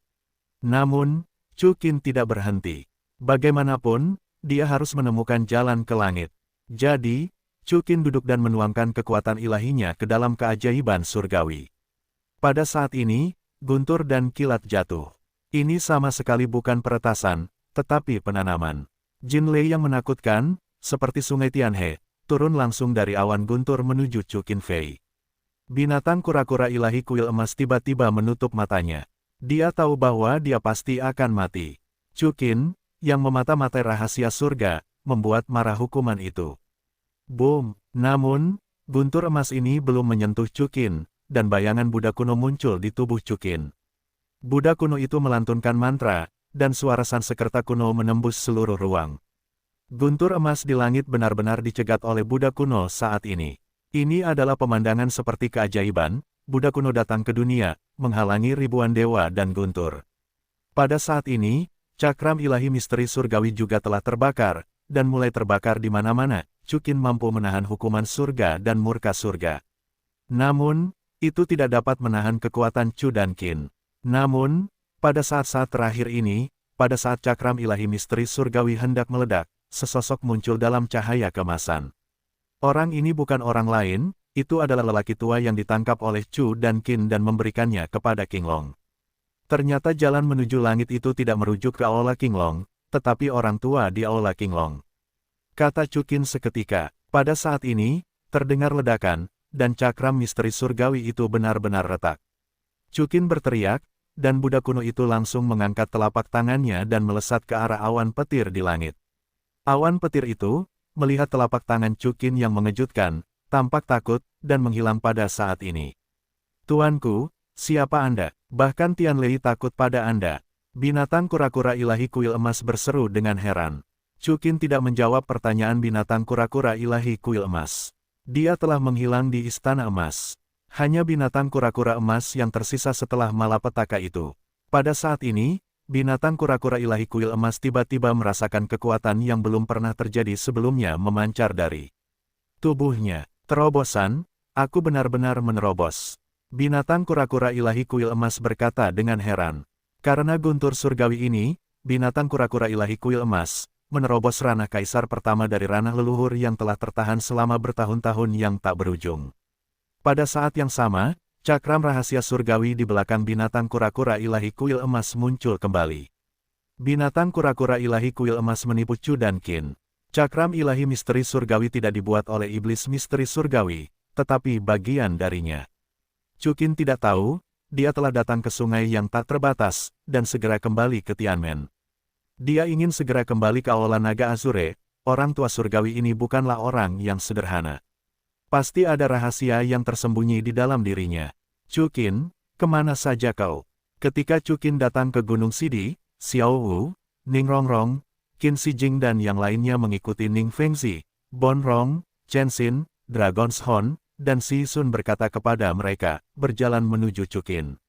Namun, Chu Qin tidak berhenti. Bagaimanapun, dia harus menemukan jalan ke langit. Jadi, Chu Qin duduk dan menuangkan kekuatan ilahinya ke dalam keajaiban surgawi. Pada saat ini, guntur dan kilat jatuh. Ini sama sekali bukan peretasan, tetapi penanaman. Jin Lei yang menakutkan, seperti sungai Tianhe, turun langsung dari awan guntur menuju Chu Qin Fei. Binatang kura-kura ilahi kuil emas tiba-tiba menutup matanya. Dia tahu bahwa dia pasti akan mati. Chu Qin, yang memata-matai rahasia surga, membuat marah hukuman itu. Boom! Namun, guntur emas ini belum menyentuh Chu Qin, dan bayangan Buddha kuno muncul di tubuh Chu Qin. Buddha kuno itu melantunkan mantra, dan suara Sansekerta kuno menembus seluruh ruang. Guntur emas di langit benar-benar dicegat oleh Buddha kuno saat ini. Ini adalah pemandangan seperti keajaiban, Buddha kuno datang ke dunia, menghalangi ribuan dewa dan guntur. Pada saat ini, cakram ilahi misteri surgawi juga telah terbakar, dan mulai terbakar di mana-mana. Chu Qin mampu menahan hukuman surga dan murka surga. Namun, itu tidak dapat menahan kekuatan Chu dan Qin. Namun, pada saat-saat terakhir ini, pada saat cakram ilahi misteri surgawi hendak meledak, sesosok muncul dalam cahaya kemasan. Orang ini bukan orang lain, itu adalah lelaki tua yang ditangkap oleh Chu dan Qin dan memberikannya kepada King Long. Ternyata jalan menuju langit itu tidak merujuk ke Aula King Long, tetapi orang tua di Aula King Long. Kata Chu Qin seketika. Pada saat ini, terdengar ledakan, dan cakram misteri surgawi itu benar-benar retak. Chu Qin berteriak, dan Buddha kuno itu langsung mengangkat telapak tangannya dan melesat ke arah awan petir di langit. Awan petir itu, melihat telapak tangan Chu Qin yang mengejutkan, tampak takut, dan menghilang pada saat ini. Tuanku, siapa Anda? Bahkan Tian Lei takut pada Anda. Binatang kura-kura ilahi kuil emas berseru dengan heran. Chu Qin tidak menjawab pertanyaan binatang kura-kura ilahi kuil emas. Dia telah menghilang di istana emas. Hanya binatang kura-kura emas yang tersisa setelah malapetaka itu. Pada saat ini, binatang kura-kura ilahi kuil emas tiba-tiba merasakan kekuatan yang belum pernah terjadi sebelumnya memancar dari tubuhnya. Terobosan, aku benar-benar menerobos. Binatang kura-kura ilahi kuil emas berkata dengan heran. Karena guntur surgawi ini, binatang kura-kura ilahi kuil emas, menerobos ranah kaisar pertama dari ranah leluhur yang telah tertahan selama bertahun-tahun yang tak berujung. Pada saat yang sama, cakram rahasia surgawi di belakang binatang kura-kura ilahi kuil emas muncul kembali. Binatang kura-kura ilahi kuil emas menipu Chu dan Qin. Cakram ilahi misteri surgawi tidak dibuat oleh iblis misteri surgawi, tetapi bagian darinya. Chu Qin tidak tahu, dia telah datang ke sungai yang tak terbatas, dan segera kembali ke Tianmen. Dia ingin segera kembali ke Aula Naga Azure. Orang tua surgawi ini bukanlah orang yang sederhana. Pasti ada rahasia yang tersembunyi di dalam dirinya. Chu Qin, kemana saja kau? Ketika Chu Qin datang ke Gunung Sidi, Xiao Wu, Ning Rongrong, Qin Shijing dan yang lainnya mengikuti Ning Fengzi, Bon Rong, Chen Xin, Dragon's Horn, dan Si Sun berkata kepada mereka, berjalan menuju Chu Qin.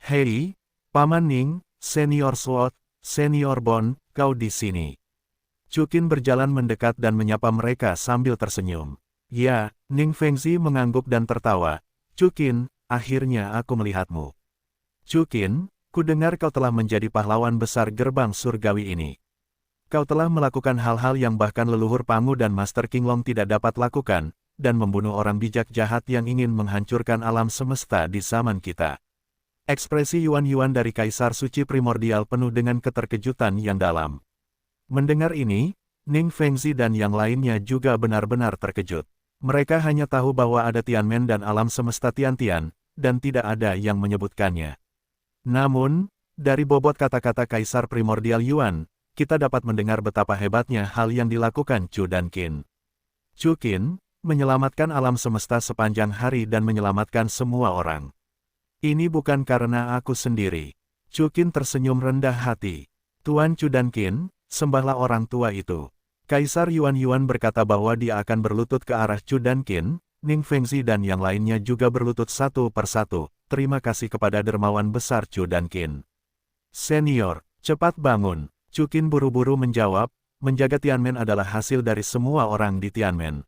Hei, Paman Ning, Senior Sword, Senior Bon, kau di sini. Chu Qin berjalan mendekat dan menyapa mereka sambil tersenyum. Ya, Ning Fengzi mengangguk dan tertawa. Chu Qin, akhirnya aku melihatmu. Chu Qin, ku dengar kau telah menjadi pahlawan besar gerbang surgawi ini. Kau telah melakukan hal-hal yang bahkan leluhur Pangu dan Master King Long tidak dapat lakukan, dan membunuh orang bijak jahat yang ingin menghancurkan alam semesta di zaman kita. Ekspresi Yuan-Yuan dari Kaisar Suci Primordial penuh dengan keterkejutan yang dalam. Mendengar ini, Ning Fengzi dan yang lainnya juga benar-benar terkejut. Mereka hanya tahu bahwa ada Tianmen dan alam semesta Tiantian, dan tidak ada yang menyebutkannya. Namun, dari bobot kata-kata Kaisar Primordial Yuan, kita dapat mendengar betapa hebatnya hal yang dilakukan Chu dan Qin. Chu Qin, menyelamatkan alam semesta sepanjang hari dan menyelamatkan semua orang. Ini bukan karena aku sendiri. Chu Qin tersenyum rendah hati. Tuan Chu dan Qin, sembahlah orang tua itu. Kaisar Yuan-Yuan berkata bahwa dia akan berlutut ke arah Chu dan Qin, Ning Fengzi dan yang lainnya juga berlutut satu persatu. Terima kasih kepada dermawan besar Chu dan Qin. Senior, cepat bangun. Chu Qin buru-buru menjawab, menjaga Tianmen adalah hasil dari semua orang di Tianmen.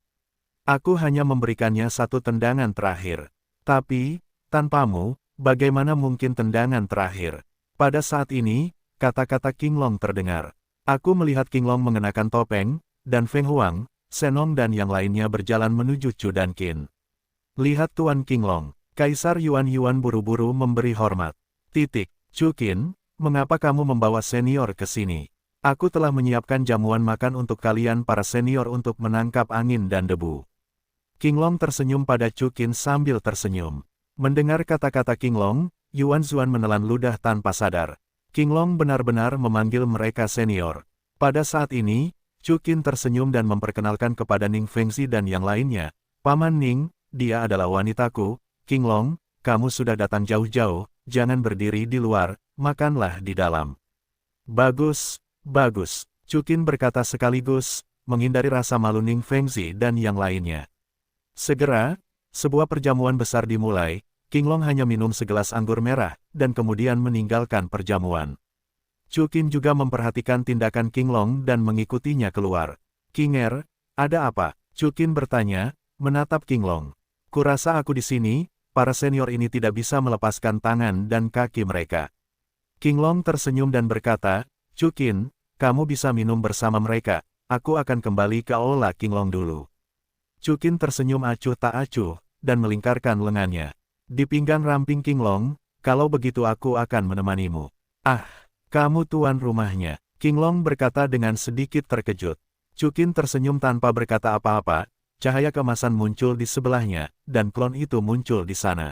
Aku hanya memberikannya satu tendangan terakhir. Tapi, tanpamu, bagaimana mungkin tendangan terakhir? Pada saat ini, kata-kata King Long terdengar. Aku melihat King Long mengenakan topeng, dan Feng Huang, Senong dan yang lainnya berjalan menuju Chu dan Qin. Lihat Tuan King Long. Kaisar Yuan buru-buru memberi hormat. Chu Qin, mengapa kamu membawa senior ke sini? Aku telah menyiapkan jamuan makan untuk kalian para senior untuk menangkap angin dan debu. King Long tersenyum pada Chu Qin sambil tersenyum. Mendengar kata-kata King Long, Yuan Xuan menelan ludah tanpa sadar. King Long benar-benar memanggil mereka senior. Pada saat ini, Chu Qin tersenyum dan memperkenalkan kepada Ning Fengzi dan yang lainnya. Paman Ning, dia adalah wanitaku. King Long, kamu sudah datang jauh-jauh, jangan berdiri di luar, makanlah di dalam. Bagus, bagus, Chu Qin berkata sekaligus, menghindari rasa malu Ning Fengzi dan yang lainnya. Segera, sebuah perjamuan besar dimulai. King Long hanya minum segelas anggur merah, dan kemudian meninggalkan perjamuan. Chu Qin juga memperhatikan tindakan King Long dan mengikutinya keluar. King Er, ada apa? Chu Qin bertanya, menatap King Long. Kurasa aku di sini, para senior ini tidak bisa melepaskan tangan dan kaki mereka. King Long tersenyum dan berkata, Chu Qin, kamu bisa minum bersama mereka, aku akan kembali ke aula King Long dulu. Chu Qin tersenyum acuh tak acuh, dan melingkarkan lengannya. Di pinggang ramping King Long, kalau begitu aku akan menemanimu. Ah! Kamu tuan rumahnya, King Long berkata dengan sedikit terkejut. Chu Qin tersenyum tanpa berkata apa-apa, cahaya keemasan muncul di sebelahnya, dan klon itu muncul di sana.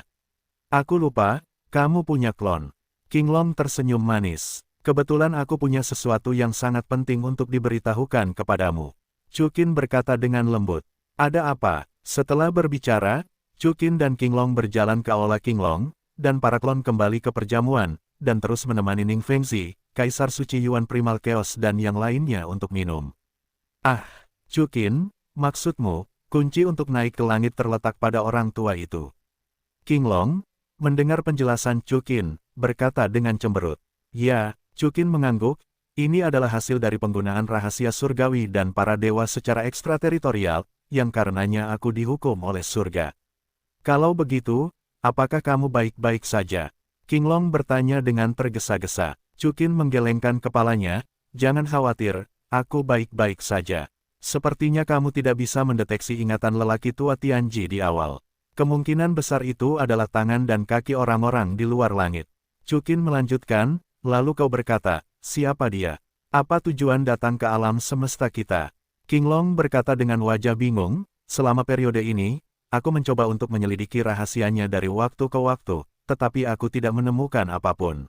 Aku lupa, kamu punya klon. King Long tersenyum manis. Kebetulan aku punya sesuatu yang sangat penting untuk diberitahukan kepadamu. Chu Qin berkata dengan lembut. Ada apa? Setelah berbicara, Chu Qin dan King Long berjalan ke aula King Long, dan para klon kembali ke perjamuan, dan terus menemani Ning Fengzi, Kaisar Suci Yuan Primal Chaos dan yang lainnya untuk minum. Ah, Chu Qin, maksudmu, kunci untuk naik ke langit terletak pada orang tua itu. King Long, mendengar penjelasan Chu Qin, berkata dengan cemberut. Ya, Chu Qin mengangguk, ini adalah hasil dari penggunaan rahasia surgawi dan para dewa secara ekstrateritorial, yang karenanya aku dihukum oleh surga. Kalau begitu, apakah kamu baik-baik saja? King Long bertanya dengan tergesa-gesa. Chu Qin menggelengkan kepalanya, jangan khawatir, aku baik-baik saja. Sepertinya kamu tidak bisa mendeteksi ingatan lelaki tua Tianji di awal. Kemungkinan besar itu adalah tangan dan kaki orang-orang di luar langit. Chu Qin melanjutkan, lalu kau berkata, siapa dia? Apa tujuan datang ke alam semesta kita? King Long berkata dengan wajah bingung, selama periode ini, aku mencoba untuk menyelidiki rahasianya dari waktu ke waktu, tetapi aku tidak menemukan apapun.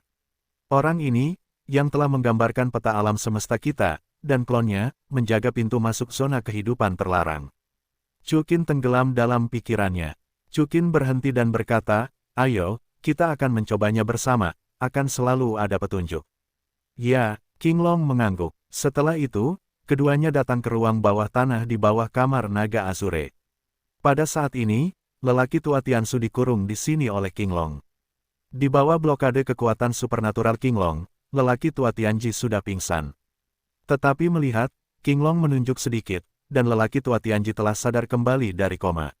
Orang ini, yang telah menggambarkan peta alam semesta kita, dan klonnya, menjaga pintu masuk zona kehidupan terlarang. Chu Qin tenggelam dalam pikirannya. Chu Qin berhenti dan berkata, ayo, kita akan mencobanya bersama, akan selalu ada petunjuk. Ya, King Long mengangguk. Setelah itu, keduanya datang ke ruang bawah tanah di bawah kamar naga Azure. Pada saat ini, lelaki tua Tiansu dikurung di sini oleh King Long. Di bawah blokade kekuatan supernatural King Long, lelaki tua Tianji sudah pingsan. Tetapi melihat, King Long menunjuk sedikit, dan lelaki tua Tianji telah sadar kembali dari koma.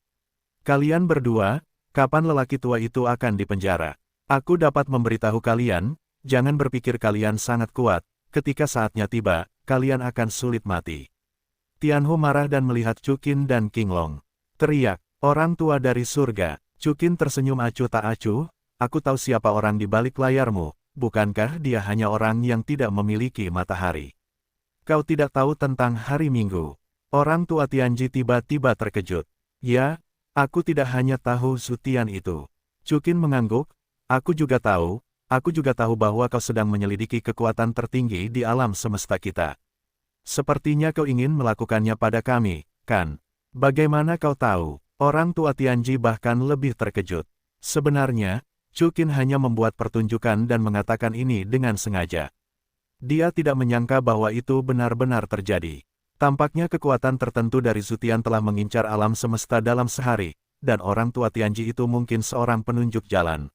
Kalian berdua, kapan lelaki tua itu akan dipenjara? Aku dapat memberitahu kalian, jangan berpikir kalian sangat kuat, ketika saatnya tiba, kalian akan sulit mati. Tianhu marah dan melihat Chu Qin dan King Long. Teriak, orang tua dari surga. Chu Qin tersenyum acuh tak acuh, aku tahu siapa orang di balik layarmu, bukankah dia hanya orang yang tidak memiliki matahari? Kau tidak tahu tentang hari Minggu. Orang tua Tianji tiba-tiba terkejut. Ya, aku tidak hanya tahu Zutian itu. Chu Qin mengangguk, aku juga tahu bahwa kau sedang menyelidiki kekuatan tertinggi di alam semesta kita. Sepertinya kau ingin melakukannya pada kami, kan? Bagaimana kau tahu? Orang tua Tianji bahkan lebih terkejut. Sebenarnya, Chu Qin hanya membuat pertunjukan dan mengatakan ini dengan sengaja. Dia tidak menyangka bahwa itu benar-benar terjadi. Tampaknya kekuatan tertentu dari Zutian telah mengincar alam semesta dalam sehari, dan orang tua Tianji itu mungkin seorang penunjuk jalan.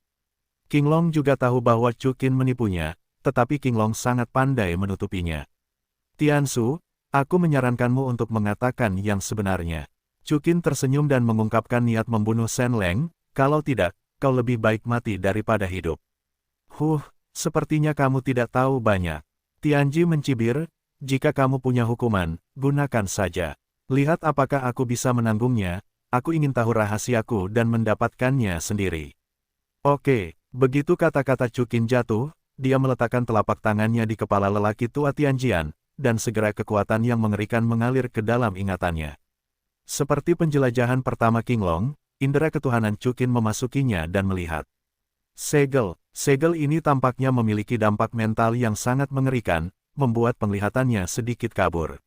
King Long juga tahu bahwa Chu Qin menipunya, tetapi King Long sangat pandai menutupinya. Tiansu, Aku menyarankanmu untuk mengatakan yang sebenarnya. Chukin tersenyum dan mengungkapkan niat membunuh Shen Leng, kalau tidak, kau lebih baik mati daripada hidup. Sepertinya kamu tidak tahu banyak. Tianji mencibir, jika kamu punya hukuman, gunakan saja. Lihat apakah aku bisa menanggungnya, aku ingin tahu rahasiaku dan mendapatkannya sendiri. Oke, begitu kata-kata Chukin jatuh, dia meletakkan telapak tangannya di kepala lelaki tua Tianjian, dan segera kekuatan yang mengerikan mengalir ke dalam ingatannya. Seperti penjelajahan pertama Qinglong, indera ketuhanan Chukin memasukinya dan melihat. Segel ini tampaknya memiliki dampak mental yang sangat mengerikan, membuat penglihatannya sedikit kabur.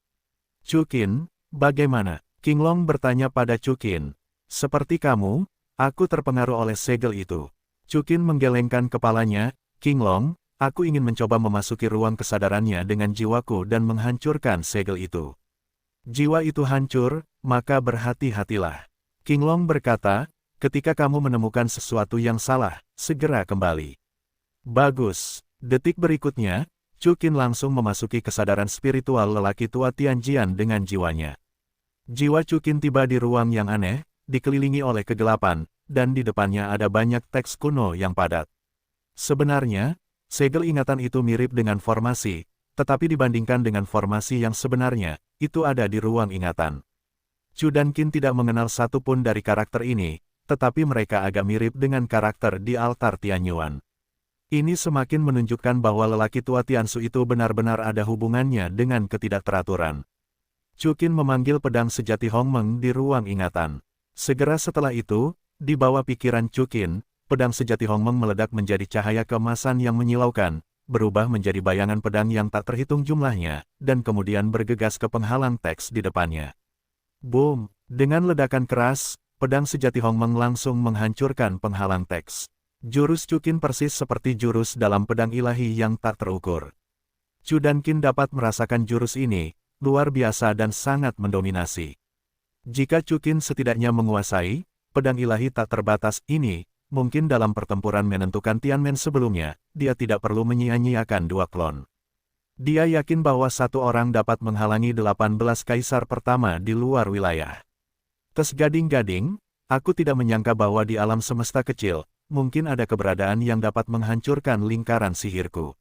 Chukin, bagaimana? Qinglong bertanya pada Chukin. Seperti kamu, aku terpengaruh oleh segel itu. Chukin menggelengkan kepalanya, Qinglong, aku ingin mencoba memasuki ruang kesadarannya dengan jiwaku dan menghancurkan segel itu. Jiwa itu hancur, maka berhati-hatilah. Qinglong berkata, ketika kamu menemukan sesuatu yang salah, segera kembali. Bagus. Detik berikutnya, Chukin langsung memasuki kesadaran spiritual lelaki tua Tianjian dengan jiwanya. Jiwa Chukin tiba di ruang yang aneh, dikelilingi oleh kegelapan, dan di depannya ada banyak teks kuno yang padat. Sebenarnya, segel ingatan itu mirip dengan formasi, tetapi dibandingkan dengan formasi yang sebenarnya, itu ada di ruang ingatan. Chu dan Qin tidak mengenal satupun dari karakter ini, tetapi mereka agak mirip dengan karakter di altar Tianyuan. Ini semakin menunjukkan bahwa lelaki tua Tiansu itu benar-benar ada hubungannya dengan ketidakteraturan. Chu Qin memanggil pedang sejati Hongmeng di ruang ingatan. Segera setelah itu, di bawah pikiran Chu Qin, pedang sejati Hongmeng meledak menjadi cahaya keemasan yang menyilaukan, berubah menjadi bayangan pedang yang tak terhitung jumlahnya, dan kemudian bergegas ke penghalang teks di depannya. Boom! Dengan ledakan keras, pedang sejati Hongmeng langsung menghancurkan penghalang teks. Jurus Chu Qin persis seperti jurus dalam pedang ilahi yang tak terukur. Chu dan Qin dapat merasakan jurus ini, luar biasa dan sangat mendominasi. Jika Chu Qin setidaknya menguasai pedang ilahi tak terbatas ini, mungkin dalam pertempuran menentukan Tianmen sebelumnya, dia tidak perlu menyia-nyiakan dua klon. Dia yakin bahwa satu orang dapat menghalangi 18 kaisar pertama di luar wilayah. Tes gading-gading, aku tidak menyangka bahwa di alam semesta kecil, mungkin ada keberadaan yang dapat menghancurkan lingkaran sihirku.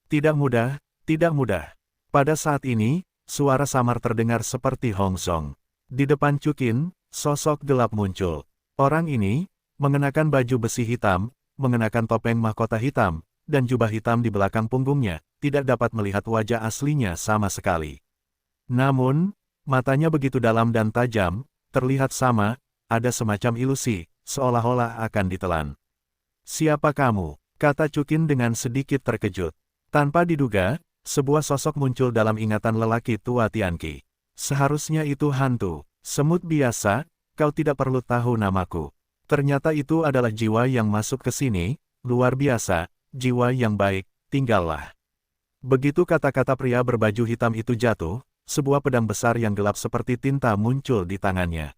Tidak mudah, tidak mudah. Pada saat ini, suara samar terdengar seperti Hong Song. Di depan Chu Qin, sosok gelap muncul. Orang ini, mengenakan baju besi hitam, mengenakan topeng mahkota hitam, dan jubah hitam di belakang punggungnya, tidak dapat melihat wajah aslinya sama sekali. Namun, matanya begitu dalam dan tajam, terlihat sama, ada semacam ilusi, seolah-olah akan ditelan. Siapa kamu? Kata Chu Qin dengan sedikit terkejut. Tanpa diduga, sebuah sosok muncul dalam ingatan lelaki tua Tianqi. Seharusnya itu hantu, semut biasa, kau tidak perlu tahu namaku. Ternyata itu adalah jiwa yang masuk ke sini, luar biasa, jiwa yang baik, tinggallah. Begitu kata-kata pria berbaju hitam itu jatuh, sebuah pedang besar yang gelap seperti tinta muncul di tangannya.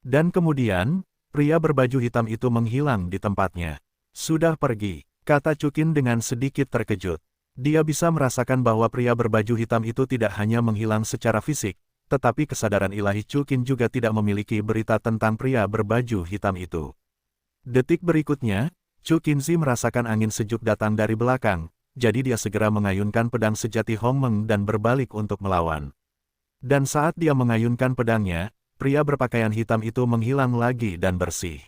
Dan kemudian, pria berbaju hitam itu menghilang di tempatnya. Sudah pergi, kata Chu Qin dengan sedikit terkejut. Dia bisa merasakan bahwa pria berbaju hitam itu tidak hanya menghilang secara fisik, tetapi kesadaran ilahi Chu Qin juga tidak memiliki berita tentang pria berbaju hitam itu. Detik berikutnya, Chu Qinzi merasakan angin sejuk datang dari belakang, jadi dia segera mengayunkan pedang sejati Hongmeng dan berbalik untuk melawan. Dan saat dia mengayunkan pedangnya, pria berpakaian hitam itu menghilang lagi dan bersih.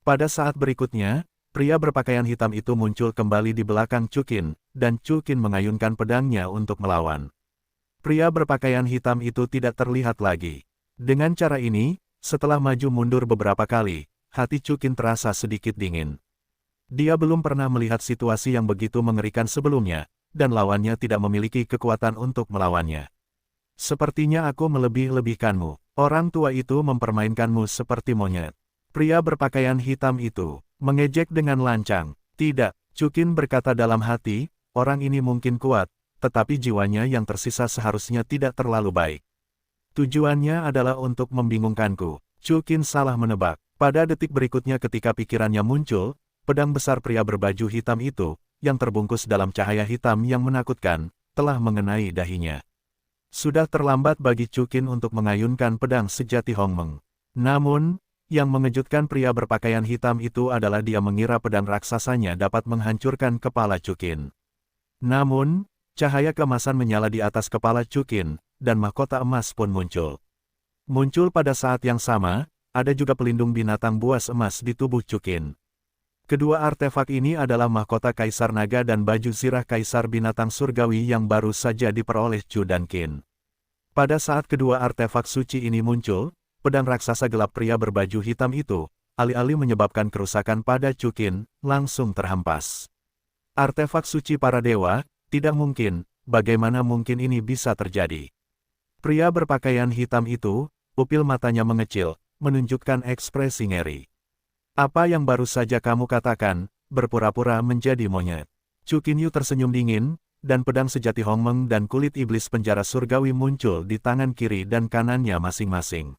Pada saat berikutnya, pria berpakaian hitam itu muncul kembali di belakang Chu Qin, dan Chu Qin mengayunkan pedangnya untuk melawan. Pria berpakaian hitam itu tidak terlihat lagi. Dengan cara ini, setelah maju mundur beberapa kali, hati Chu Qin terasa sedikit dingin. Dia belum pernah melihat situasi yang begitu mengerikan sebelumnya, dan lawannya tidak memiliki kekuatan untuk melawannya. Sepertinya aku melebih-lebihkanmu. Orang tua itu mempermainkanmu seperti monyet. Pria berpakaian hitam itu mengejek dengan lancang. Tidak, Chu Qin berkata dalam hati, orang ini mungkin kuat, tetapi jiwanya yang tersisa seharusnya tidak terlalu baik. Tujuannya adalah untuk membingungkanku. Chu Qin salah menebak. Pada detik berikutnya ketika pikirannya muncul, pedang besar pria berbaju hitam itu, yang terbungkus dalam cahaya hitam yang menakutkan, telah mengenai dahinya. Sudah terlambat bagi Chukin untuk mengayunkan pedang sejati Hongmeng. Namun, yang mengejutkan pria berpakaian hitam itu adalah dia mengira pedang raksasanya dapat menghancurkan kepala Chukin. Namun, cahaya keemasan menyala di atas kepala Chukin, dan mahkota emas pun muncul. Muncul pada saat yang sama, ada juga pelindung binatang buas emas di tubuh Chukin. Kedua artefak ini adalah mahkota Kaisar Naga dan baju zirah Kaisar Binatang Surgawi yang baru saja diperoleh Chu dan Qin. Pada saat kedua artefak suci ini muncul, pedang raksasa gelap pria berbaju hitam itu, alih-alih menyebabkan kerusakan pada Chukin, langsung terhempas. Artefak suci para dewa, tidak mungkin, bagaimana mungkin ini bisa terjadi? Pria berpakaian hitam itu, pupil matanya mengecil, menunjukkan ekspresi ngeri. Apa yang baru saja kamu katakan, berpura-pura menjadi monyet. Chu Qinyu tersenyum dingin, dan pedang sejati Hongmeng dan kulit iblis penjara surgawi muncul di tangan kiri dan kanannya masing-masing.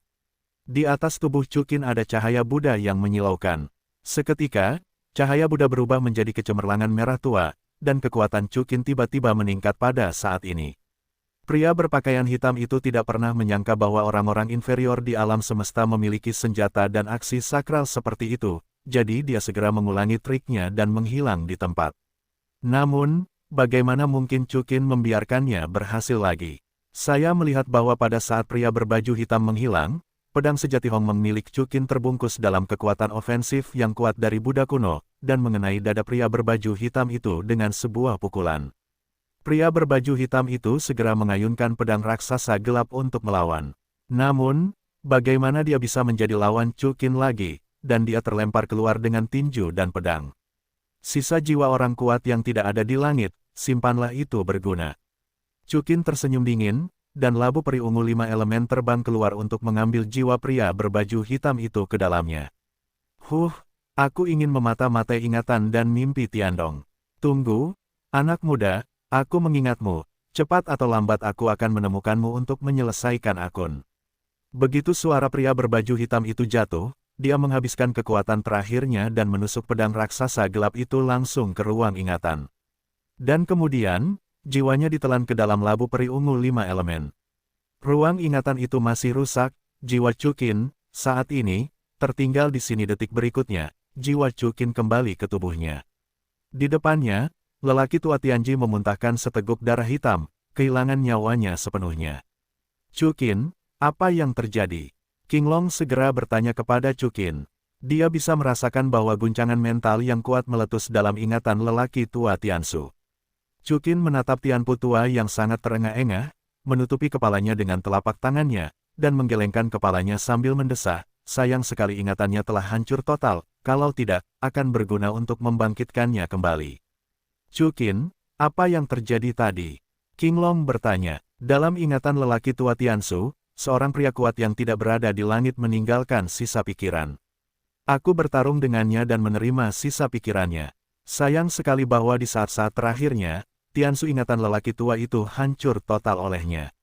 Di atas tubuh Chu Qin ada cahaya Buddha yang menyilaukan. Seketika, cahaya Buddha berubah menjadi kecemerlangan merah tua, dan kekuatan Chu Qin tiba-tiba meningkat pada saat ini. Pria berpakaian hitam itu tidak pernah menyangka bahwa orang-orang inferior di alam semesta memiliki senjata dan aksi sakral seperti itu, jadi dia segera mengulangi triknya dan menghilang di tempat. Namun, bagaimana mungkin Chu Qin membiarkannya berhasil lagi? Saya melihat bahwa pada saat pria berbaju hitam menghilang, pedang sejati Hongmeng milik Chu Qin terbungkus dalam kekuatan ofensif yang kuat dari Buddha kuno, dan mengenai dada pria berbaju hitam itu dengan sebuah pukulan. Pria berbaju hitam itu segera mengayunkan pedang raksasa gelap untuk melawan. Namun, bagaimana dia bisa menjadi lawan Chu Qin lagi, dan dia terlempar keluar dengan tinju dan pedang. Sisa jiwa orang kuat yang tidak ada di langit, simpanlah itu berguna. Chu Qin tersenyum dingin, dan labu peri ungu 5 elemen terbang keluar untuk mengambil jiwa pria berbaju hitam itu ke dalamnya. Aku ingin memata-matai ingatan dan mimpi Tiandong. Tunggu, anak muda. Aku mengingatmu, cepat atau lambat aku akan menemukanmu untuk menyelesaikan akun. Begitu suara pria berbaju hitam itu jatuh, dia menghabiskan kekuatan terakhirnya dan menusuk pedang raksasa gelap itu langsung ke ruang ingatan. Dan kemudian, jiwanya ditelan ke dalam labu peri ungu 5 elemen. Ruang ingatan itu masih rusak, jiwa Chu Qin, saat ini, tertinggal di sini detik berikutnya, jiwa Chu Qin kembali ke tubuhnya. Di depannya, lelaki tua Tianji memuntahkan seteguk darah hitam, kehilangan nyawanya sepenuhnya. Chu Qin, apa yang terjadi? King Long segera bertanya kepada Chu Qin. Dia bisa merasakan bahwa guncangan mental yang kuat meletus dalam ingatan lelaki tua Tiansu. Chu Qin menatap Tianpu tua yang sangat terengah-engah, menutupi kepalanya dengan telapak tangannya, dan menggelengkan kepalanya sambil mendesah, sayang sekali ingatannya telah hancur total, kalau tidak, akan berguna untuk membangkitkannya kembali. Chu Qin, apa yang terjadi tadi? King Long bertanya. Dalam ingatan lelaki tua Tiansu, seorang pria kuat yang tidak berada di langit meninggalkan sisa pikiran. Aku bertarung dengannya dan menerima sisa pikirannya. Sayang sekali bahwa di saat-saat terakhirnya, Tiansu ingatan lelaki tua itu hancur total olehnya.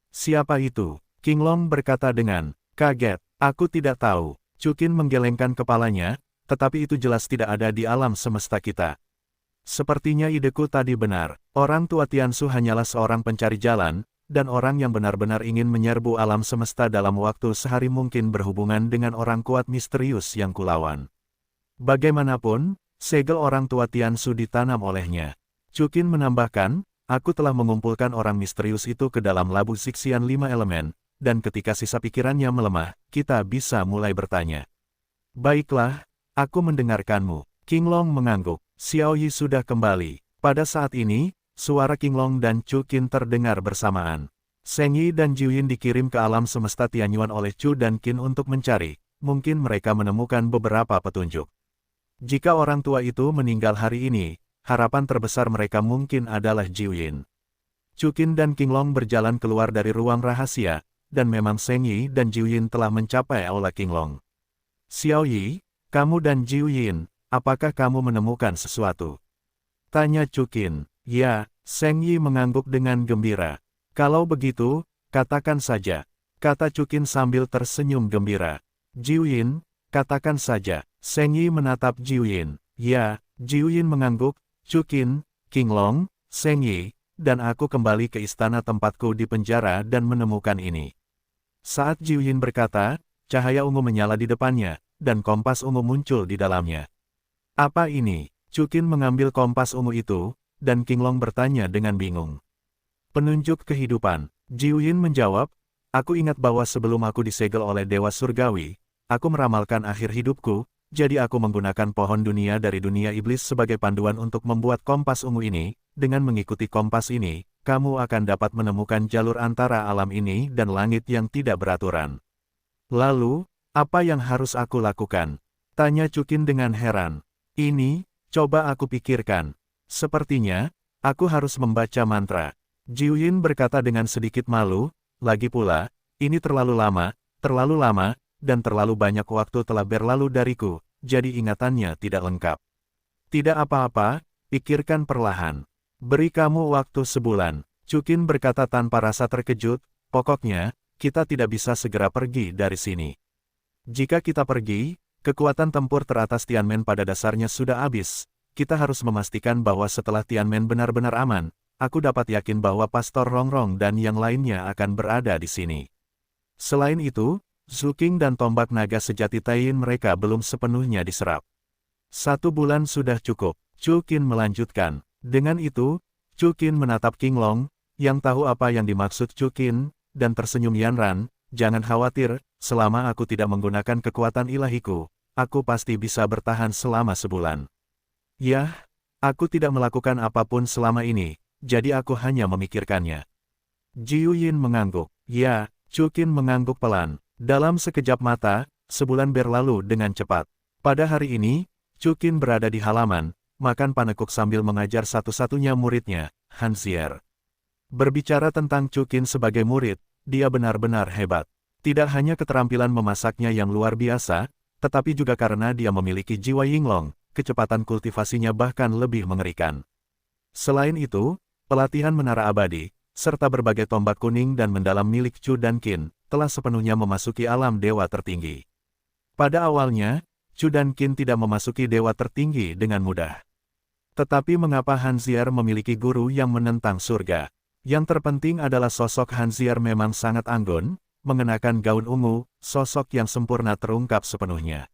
Siapa itu? King Long berkata dengan kaget. Aku tidak tahu. Chu Qin menggelengkan kepalanya, tetapi itu jelas tidak ada di alam semesta kita. Sepertinya ideku tadi benar, orang tua Tiansu hanyalah seorang pencari jalan, dan orang yang benar-benar ingin menyerbu alam semesta dalam waktu sehari mungkin berhubungan dengan orang kuat misterius yang kulawan. Bagaimanapun, segel orang tua Tiansu ditanam olehnya. Chu Qin menambahkan, aku telah mengumpulkan orang misterius itu ke dalam labu Sixian 5 elemen, dan ketika sisa pikirannya melemah, kita bisa mulai bertanya. Baiklah, aku mendengarkanmu. King Long mengangguk. Xiao Yi sudah kembali. Pada saat ini, suara King Long dan Chu Qin terdengar bersamaan. Seng Yi dan Jiu Yin dikirim ke alam semesta Tianyuan oleh Chu dan Qin untuk mencari. Mungkin mereka menemukan beberapa petunjuk. Jika orang tua itu meninggal hari ini, harapan terbesar mereka mungkin adalah Jiu Yin. Chu Qin dan King Long berjalan keluar dari ruang rahasia, dan memang Seng Yi dan Jiu Yin telah mencapai aula King Long. Xiao Yi, kamu dan Jiu Yin, apakah kamu menemukan sesuatu? Tanya Chu Qin. Ya, Seng Yi mengangguk dengan gembira. Kalau begitu, katakan saja, kata Chu Qin sambil tersenyum gembira. Jiu Yin, katakan saja. Seng Yi menatap Jiu Yin. Ya, Jiu Yin mengangguk. Chu Qin, King Long, Seng Yi, dan aku kembali ke istana tempatku di penjara dan menemukan ini. Saat Jiuyin berkata, cahaya ungu menyala di depannya, dan kompas ungu muncul di dalamnya. Apa ini? Chukin mengambil kompas ungu itu, dan Qinglong bertanya dengan bingung. Penunjuk kehidupan. Jiuyin menjawab, aku ingat bahwa sebelum aku disegel oleh Dewa Surgawi, aku meramalkan akhir hidupku, jadi aku menggunakan pohon dunia dari dunia iblis sebagai panduan untuk membuat kompas ungu ini. Dengan mengikuti kompas ini, kamu akan dapat menemukan jalur antara alam ini dan langit yang tidak beraturan. Lalu, apa yang harus aku lakukan? Tanya Chukin dengan heran. Ini, coba aku pikirkan. Sepertinya, aku harus membaca mantra. Jiuyin berkata dengan sedikit malu, lagi pula, ini terlalu lama, dan terlalu banyak waktu telah berlalu dariku, jadi ingatannya tidak lengkap. Tidak apa-apa, pikirkan perlahan. Beri kamu waktu sebulan. Chukin berkata tanpa rasa terkejut, pokoknya, kita tidak bisa segera pergi dari sini. Jika kita pergi, kekuatan tempur teratas Tianmen pada dasarnya sudah habis. Kita harus memastikan bahwa setelah Tianmen benar-benar aman, aku dapat yakin bahwa Pastor Rongrong dan yang lainnya akan berada di sini. Selain itu, Zuking dan tombak naga sejati Taiyin mereka belum sepenuhnya diserap. 1 bulan sudah cukup, Chukin melanjutkan. Dengan itu, Chukin menatap Qinglong, yang tahu apa yang dimaksud Chukin, dan tersenyum Yanran, jangan khawatir, selama aku tidak menggunakan kekuatan ilahiku, aku pasti bisa bertahan selama sebulan. Yah, aku tidak melakukan apapun selama ini, jadi aku hanya memikirkannya. Jiuyin mengangguk. Ya, Chukin mengangguk pelan. Dalam sekejap mata, sebulan berlalu dengan cepat. Pada hari ini, Chukin berada di halaman, makan panekuk sambil mengajar satu-satunya muridnya, Han Zier. Berbicara tentang Chukin sebagai murid, dia benar-benar hebat. Tidak hanya keterampilan memasaknya yang luar biasa, tetapi juga karena dia memiliki jiwa Yinglong, kecepatan kultivasinya bahkan lebih mengerikan. Selain itu, pelatihan menara abadi, serta berbagai tombak kuning dan mendalam milik Chu dan Qin, telah sepenuhnya memasuki alam dewa tertinggi. Pada awalnya, Chu dan Qin tidak memasuki dewa tertinggi dengan mudah. Tetapi mengapa Han Zier memiliki guru yang menentang surga? Yang terpenting adalah sosok Han Zier memang sangat anggun, mengenakan gaun ungu, sosok yang sempurna terungkap sepenuhnya.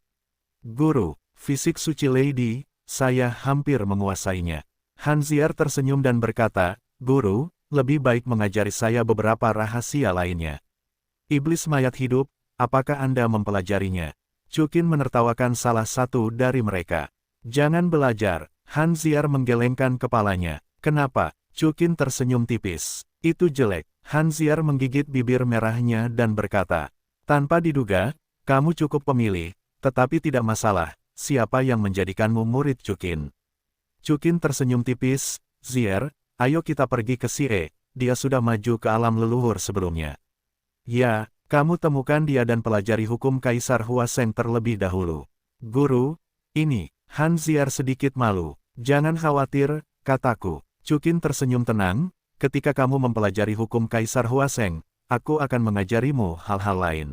Guru, fisik suci Lady, saya hampir menguasainya. Han Zier tersenyum dan berkata, Guru, lebih baik mengajari saya beberapa rahasia lainnya. Iblis mayat hidup, apakah Anda mempelajarinya? Chukin menertawakan salah satu dari mereka. Jangan belajar. Han Zier menggelengkan kepalanya. Kenapa? Chukin tersenyum tipis. Itu jelek. Han Zier menggigit bibir merahnya dan berkata, tanpa diduga, kamu cukup pemilih, tetapi tidak masalah, siapa yang menjadikanmu murid Chukin? Chukin tersenyum tipis, Zier, ayo kita pergi ke Sie, dia sudah maju ke alam leluhur sebelumnya. Ya, kamu temukan dia dan pelajari hukum Kaisar Huaseng terlebih dahulu. Guru, ini, Han Zier sedikit malu. Jangan khawatir, kataku. Chukin tersenyum tenang, ketika kamu mempelajari hukum Kaisar Huaseng, aku akan mengajarimu hal-hal lain.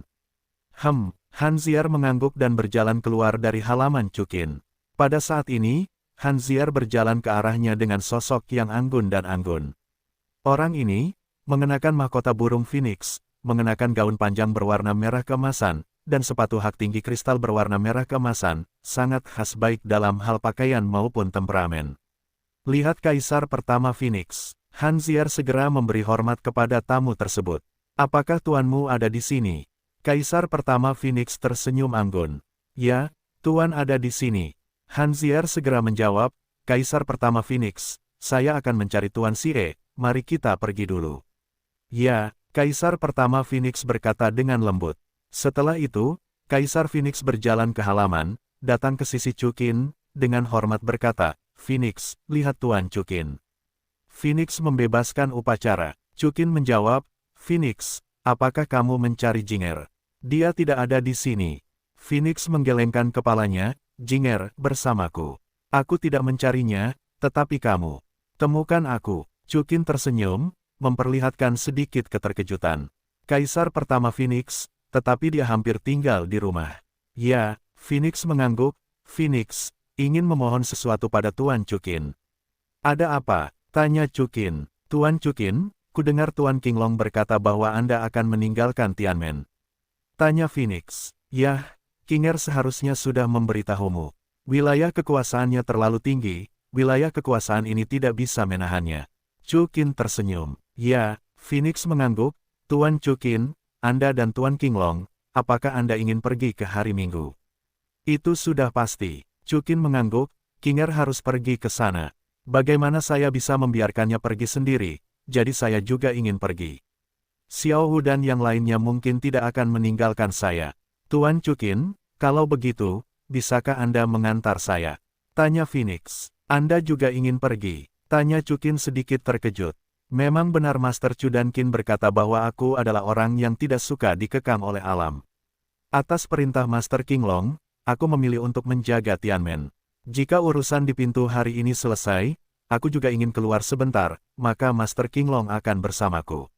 Han Zier mengangguk dan berjalan keluar dari halaman Chukin. Pada saat ini, Han Zier berjalan ke arahnya dengan sosok yang anggun dan anggun. Orang ini, mengenakan mahkota burung phoenix, mengenakan gaun panjang berwarna merah keemasan, dan sepatu hak tinggi kristal berwarna merah keemasan, sangat khas baik dalam hal pakaian maupun temperamen. Lihat Kaisar pertama Phoenix. Han Zier segera memberi hormat kepada tamu tersebut. Apakah tuanmu ada di sini? Kaisar pertama Phoenix tersenyum anggun. Ya, tuan ada di sini. Han Zier segera menjawab, Kaisar pertama Phoenix, saya akan mencari Tuan Sie, mari kita pergi dulu. Ya, Kaisar pertama Phoenix berkata dengan lembut. Setelah itu, Kaisar Phoenix berjalan ke halaman, datang ke sisi Chukin, dengan hormat berkata, Phoenix, lihat Tuan Chukin. Phoenix membebaskan upacara. Chukin menjawab, Phoenix, apakah kamu mencari Jinger? Dia tidak ada di sini. Phoenix menggelengkan kepalanya, Jinger, bersamaku. Aku tidak mencarinya, tetapi kamu. Temukan aku. Chukin tersenyum, memperlihatkan sedikit keterkejutan. Kaisar pertama Phoenix, tetapi dia hampir tinggal di rumah. Ya, Phoenix mengangguk, Phoenix, ingin memohon sesuatu pada Tuan Chukin. Ada apa? Tanya Chukin. Tuan Chukin, kudengar Tuan Qinglong berkata bahwa Anda akan meninggalkan Tianmen. Tanya Phoenix. Yah, Qinger seharusnya sudah memberitahumu. Wilayah kekuasaannya terlalu tinggi, wilayah kekuasaan ini tidak bisa menahannya. Chukin tersenyum. Ya, Phoenix mengangguk. Tuan Chukin, Anda dan Tuan Qinglong, apakah Anda ingin pergi ke hari Minggu? Itu sudah pasti. Chukin mengangguk. Qinger harus pergi ke sana. Bagaimana saya bisa membiarkannya pergi sendiri, jadi saya juga ingin pergi. Xiao Hu dan yang lainnya mungkin tidak akan meninggalkan saya. Tuan Chukin, kalau begitu, bisakah Anda mengantar saya? Tanya Phoenix. Anda juga ingin pergi? Tanya Chukin sedikit terkejut. Memang benar Master Chu dan Qin berkata bahwa aku adalah orang yang tidak suka dikekang oleh alam. Atas perintah Master Qinglong, aku memilih untuk menjaga Tianmen. Jika urusan di pintu hari ini selesai, aku juga ingin keluar sebentar, maka Master Qinglong akan bersamaku.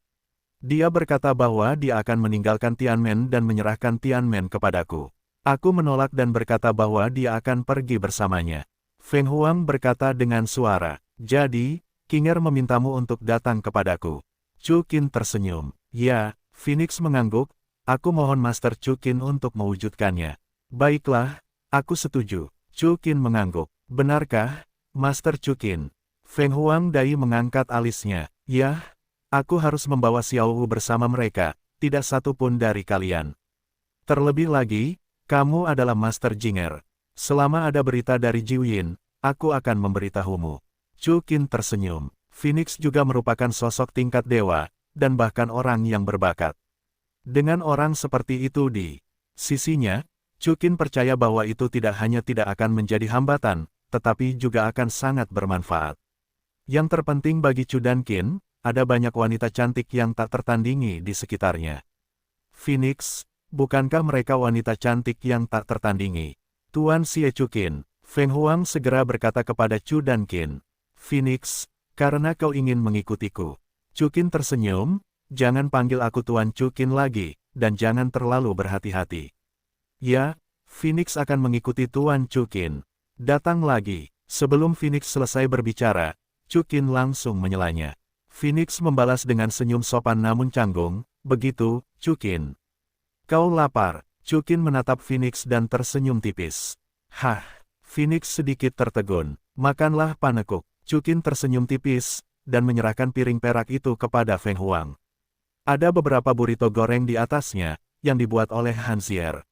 Dia berkata bahwa dia akan meninggalkan Tianmen dan menyerahkan Tianmen kepadaku. Aku menolak dan berkata bahwa dia akan pergi bersamanya. Feng Huang berkata dengan suara, jadi, Qinger memintamu untuk datang kepadaku. Chu Qin tersenyum. Ya, Phoenix mengangguk, aku mohon Master Chu Qin untuk mewujudkannya. Baiklah, aku setuju. Chu Qin mengangguk. Benarkah, Master Chu Qin? Feng Huang Dai mengangkat alisnya. Yah, aku harus membawa Xiao Wu bersama mereka, tidak satu pun dari kalian. Terlebih lagi, kamu adalah Master Jinger. Selama ada berita dari Jiuyin, aku akan memberitahumu. Chu Qin tersenyum. Phoenix juga merupakan sosok tingkat dewa, dan bahkan orang yang berbakat. Dengan orang seperti itu di sisinya, Chu Qin percaya bahwa itu tidak hanya tidak akan menjadi hambatan, tetapi juga akan sangat bermanfaat. Yang terpenting bagi Chu dan Qin, ada banyak wanita cantik yang tak tertandingi di sekitarnya. Phoenix, bukankah mereka wanita cantik yang tak tertandingi? Tuan Xie Chu Qin, Feng Huang segera berkata kepada Chu dan Qin. Phoenix, karena kau ingin mengikutiku. Chu Qin tersenyum, jangan panggil aku Tuan Chu Qin lagi, dan jangan terlalu berhati-hati. Ya, Phoenix akan mengikuti Tuan Chu Qin. Datang lagi. Sebelum Phoenix selesai berbicara, Chu Qin langsung menyelanya. Phoenix membalas dengan senyum sopan namun canggung, begitu, Chu Qin. Kau lapar? Chu Qin menatap Phoenix dan tersenyum tipis. Hah, Phoenix sedikit tertegun. Makanlah panekuk. Chu Qin tersenyum tipis, dan menyerahkan piring perak itu kepada Feng Huang. Ada beberapa burrito goreng di atasnya, yang dibuat oleh Han Xier.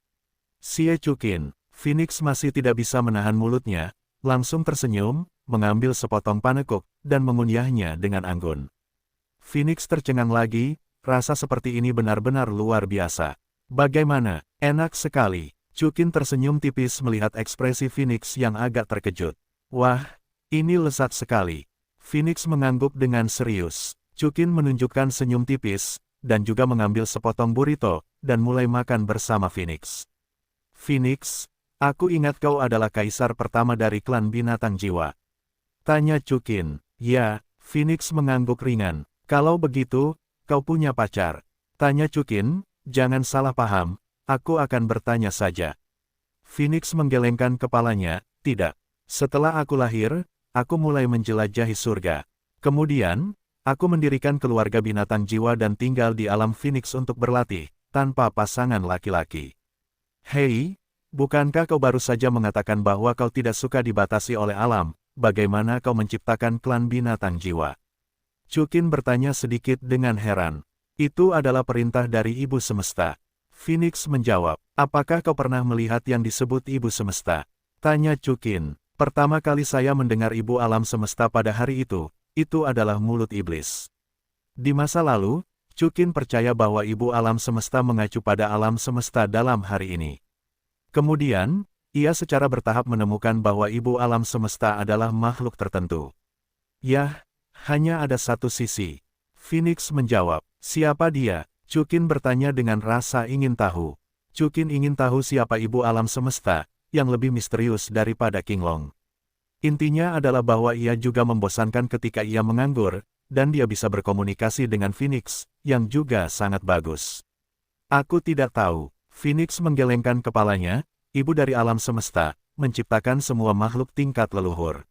Xie Chu Qin, Phoenix masih tidak bisa menahan mulutnya, langsung tersenyum, mengambil sepotong panekuk, dan mengunyahnya dengan anggun. Phoenix tercengang lagi, rasa seperti ini benar-benar luar biasa. Bagaimana? Enak sekali. Chu Qin tersenyum tipis melihat ekspresi Phoenix yang agak terkejut. Wah, ini lezat sekali. Phoenix mengangguk dengan serius. Chu Qin menunjukkan senyum tipis, dan juga mengambil sepotong burrito, dan mulai makan bersama Phoenix. Phoenix, aku ingat kau adalah kaisar pertama dari klan binatang jiwa. Tanya Chu Qin. Ya, Phoenix mengangguk ringan. Kalau begitu, kau punya pacar. Tanya Chu Qin, jangan salah paham, aku akan bertanya saja. Phoenix menggelengkan kepalanya, tidak. Setelah aku lahir, aku mulai menjelajahi surga. Kemudian, aku mendirikan keluarga binatang jiwa dan tinggal di alam Phoenix untuk berlatih, tanpa pasangan laki-laki. Hei, bukankah kau baru saja mengatakan bahwa kau tidak suka dibatasi oleh alam, bagaimana kau menciptakan klan binatang jiwa? Chu Qin bertanya sedikit dengan heran. Itu adalah perintah dari Ibu Semesta. Phoenix menjawab, apakah kau pernah melihat yang disebut Ibu Semesta? Tanya Chu Qin. Pertama kali saya mendengar Ibu Alam Semesta pada hari itu adalah mulut iblis. Di masa lalu, Chu Qin percaya bahwa Ibu Alam Semesta mengacu pada alam semesta dalam hari ini. Kemudian, ia secara bertahap menemukan bahwa Ibu Alam Semesta adalah makhluk tertentu. Yah, hanya ada satu sisi. Phoenix menjawab, siapa dia? Chu Qin bertanya dengan rasa ingin tahu. Chu Qin ingin tahu siapa Ibu Alam Semesta, yang lebih misterius daripada Qinglong. Intinya adalah bahwa ia juga membosankan ketika ia menganggur, dan dia bisa berkomunikasi dengan Phoenix, yang juga sangat bagus. Aku tidak tahu. Phoenix menggelengkan kepalanya, ibu dari alam semesta, menciptakan semua makhluk tingkat leluhur.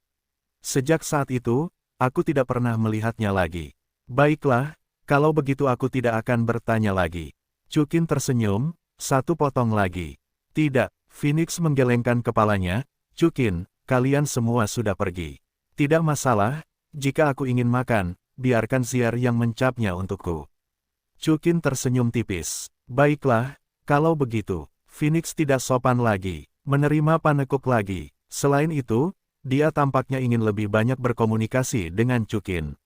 Sejak saat itu, aku tidak pernah melihatnya lagi. Baiklah, kalau begitu aku tidak akan bertanya lagi. Chukin tersenyum, satu potong lagi. Tidak, Phoenix menggelengkan kepalanya. Chukin, kalian semua sudah pergi. Tidak masalah, jika aku ingin makan, biarkan Zier yang mencapnya untukku. Chukin tersenyum tipis. Baiklah, kalau begitu, Phoenix tidak sopan lagi, menerima panekuk lagi. Selain itu, dia tampaknya ingin lebih banyak berkomunikasi dengan Chukin.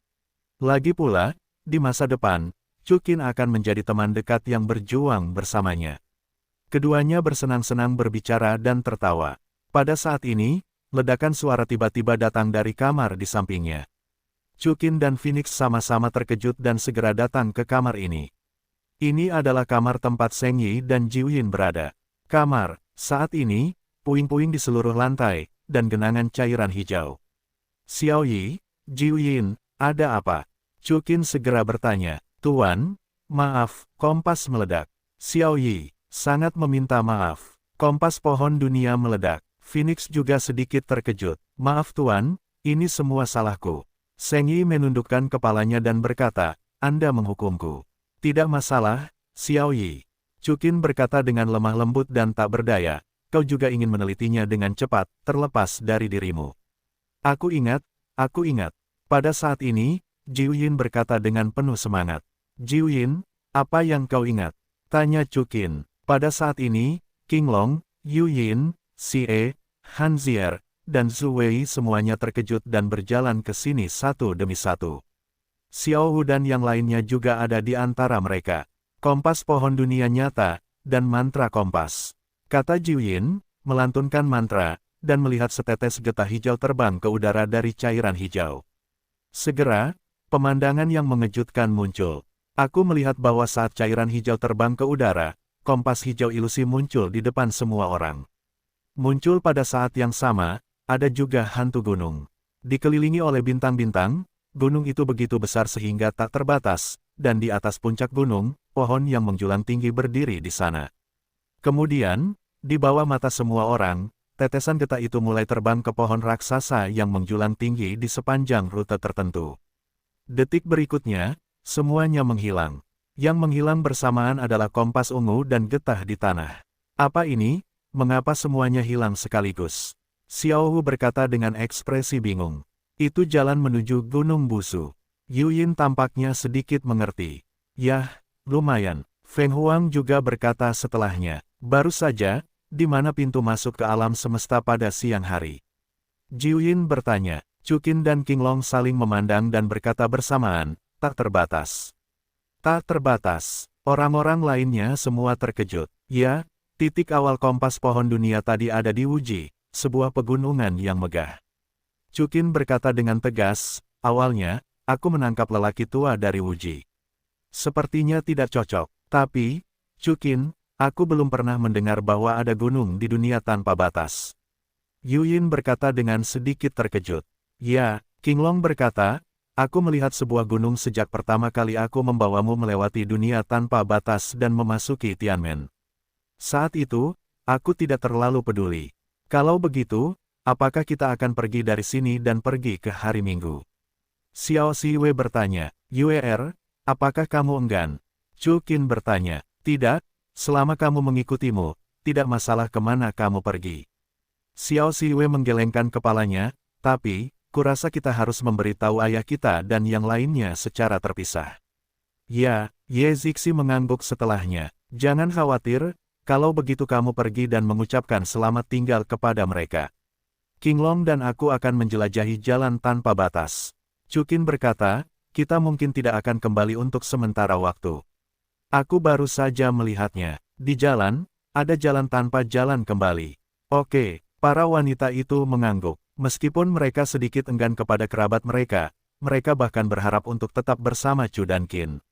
Lagi pula, di masa depan, Chukin akan menjadi teman dekat yang berjuang bersamanya. Keduanya bersenang-senang berbicara dan tertawa. Pada saat ini, ledakan suara tiba-tiba datang dari kamar di sampingnya. Chukin dan Phoenix sama-sama terkejut dan segera datang ke kamar ini. Ini adalah kamar tempat Seng Yi dan Jiuyin berada. Kamar, saat ini, puing-puing di seluruh lantai, dan genangan cairan hijau. Xiao Yi, Jiuyin, ada apa? Chukin segera bertanya. Tuan, maaf, kompas meledak. Xiao Yi, sangat meminta maaf. Kompas pohon dunia meledak. Phoenix juga sedikit terkejut. Maaf tuan, ini semua salahku. Seng Yi menundukkan kepalanya dan berkata, Anda menghukumku. Tidak masalah, Xiao Yi. Chukin berkata dengan lemah lembut dan tak berdaya, kau juga ingin menelitinya dengan cepat, terlepas dari dirimu. Aku ingat. Pada saat ini, Jiuyin berkata dengan penuh semangat. Jiuyin, apa yang kau ingat? Tanya Chukin. Pada saat ini, King Long, Yu Yin, Xie, Han Zier, dan Zhu Wei semuanya terkejut dan berjalan ke sini satu demi satu. Xiao Hu dan yang lainnya juga ada di antara mereka. Kompas pohon dunia nyata, dan mantra kompas. Kata Jiuyin, melantunkan mantra, dan melihat setetes getah hijau terbang ke udara dari cairan hijau. Segera, pemandangan yang mengejutkan muncul. Aku melihat bahwa saat cairan hijau terbang ke udara, kompas hijau ilusi muncul di depan semua orang. Muncul pada saat yang sama, ada juga hantu gunung. Dikelilingi oleh bintang-bintang, gunung itu begitu besar sehingga tak terbatas, dan di atas puncak gunung, pohon yang menjulang tinggi berdiri di sana. Kemudian, di bawah mata semua orang, tetesan getah itu mulai terbang ke pohon raksasa yang menjulang tinggi di sepanjang rute tertentu. Detik berikutnya, semuanya menghilang. Yang menghilang bersamaan adalah kompas ungu dan getah di tanah. Apa ini? Mengapa semuanya hilang sekaligus? Xiao Hu berkata dengan ekspresi bingung. Itu jalan menuju Gunung Busu. Yu Yin tampaknya sedikit mengerti. Yah, lumayan. Feng Huang juga berkata setelahnya. Baru saja, di mana pintu masuk ke alam semesta pada siang hari? Jiuyin bertanya. Chukin dan King Long saling memandang dan berkata bersamaan, tak terbatas. Tak terbatas. Orang-orang lainnya semua terkejut. Ya, titik awal kompas pohon dunia tadi ada di Wuji, sebuah pegunungan yang megah. Chukin berkata dengan tegas, awalnya, aku menangkap lelaki tua dari Wuji. Sepertinya tidak cocok, tapi, Chukin, aku belum pernah mendengar bahwa ada gunung di dunia tanpa batas. Yu Yin berkata dengan sedikit terkejut. Ya, King Long berkata, aku melihat sebuah gunung sejak pertama kali aku membawamu melewati dunia tanpa batas dan memasuki Tianmen. Saat itu, aku tidak terlalu peduli. Kalau begitu, apakah kita akan pergi dari sini dan pergi ke hari Minggu? Xiao Siwei bertanya. Yuer, apakah kamu enggan? Chukin bertanya. Tidak, selama kamu mengikutimu, tidak masalah kemana kamu pergi. Xiao Siwei menggelengkan kepalanya, tapi, kurasa kita harus memberitahu ayah kita dan yang lainnya secara terpisah. Ya, Ye Zixi mengangguk setelahnya. Jangan khawatir, kalau begitu kamu pergi dan mengucapkan selamat tinggal kepada mereka. King Long dan aku akan menjelajahi jalan tanpa batas. Chukin berkata, kita mungkin tidak akan kembali untuk sementara waktu. Aku baru saja melihatnya. Di jalan, ada jalan tanpa jalan kembali. Oke, para wanita itu mengangguk. Meskipun mereka sedikit enggan kepada kerabat mereka, mereka bahkan berharap untuk tetap bersama Chu dan Qin.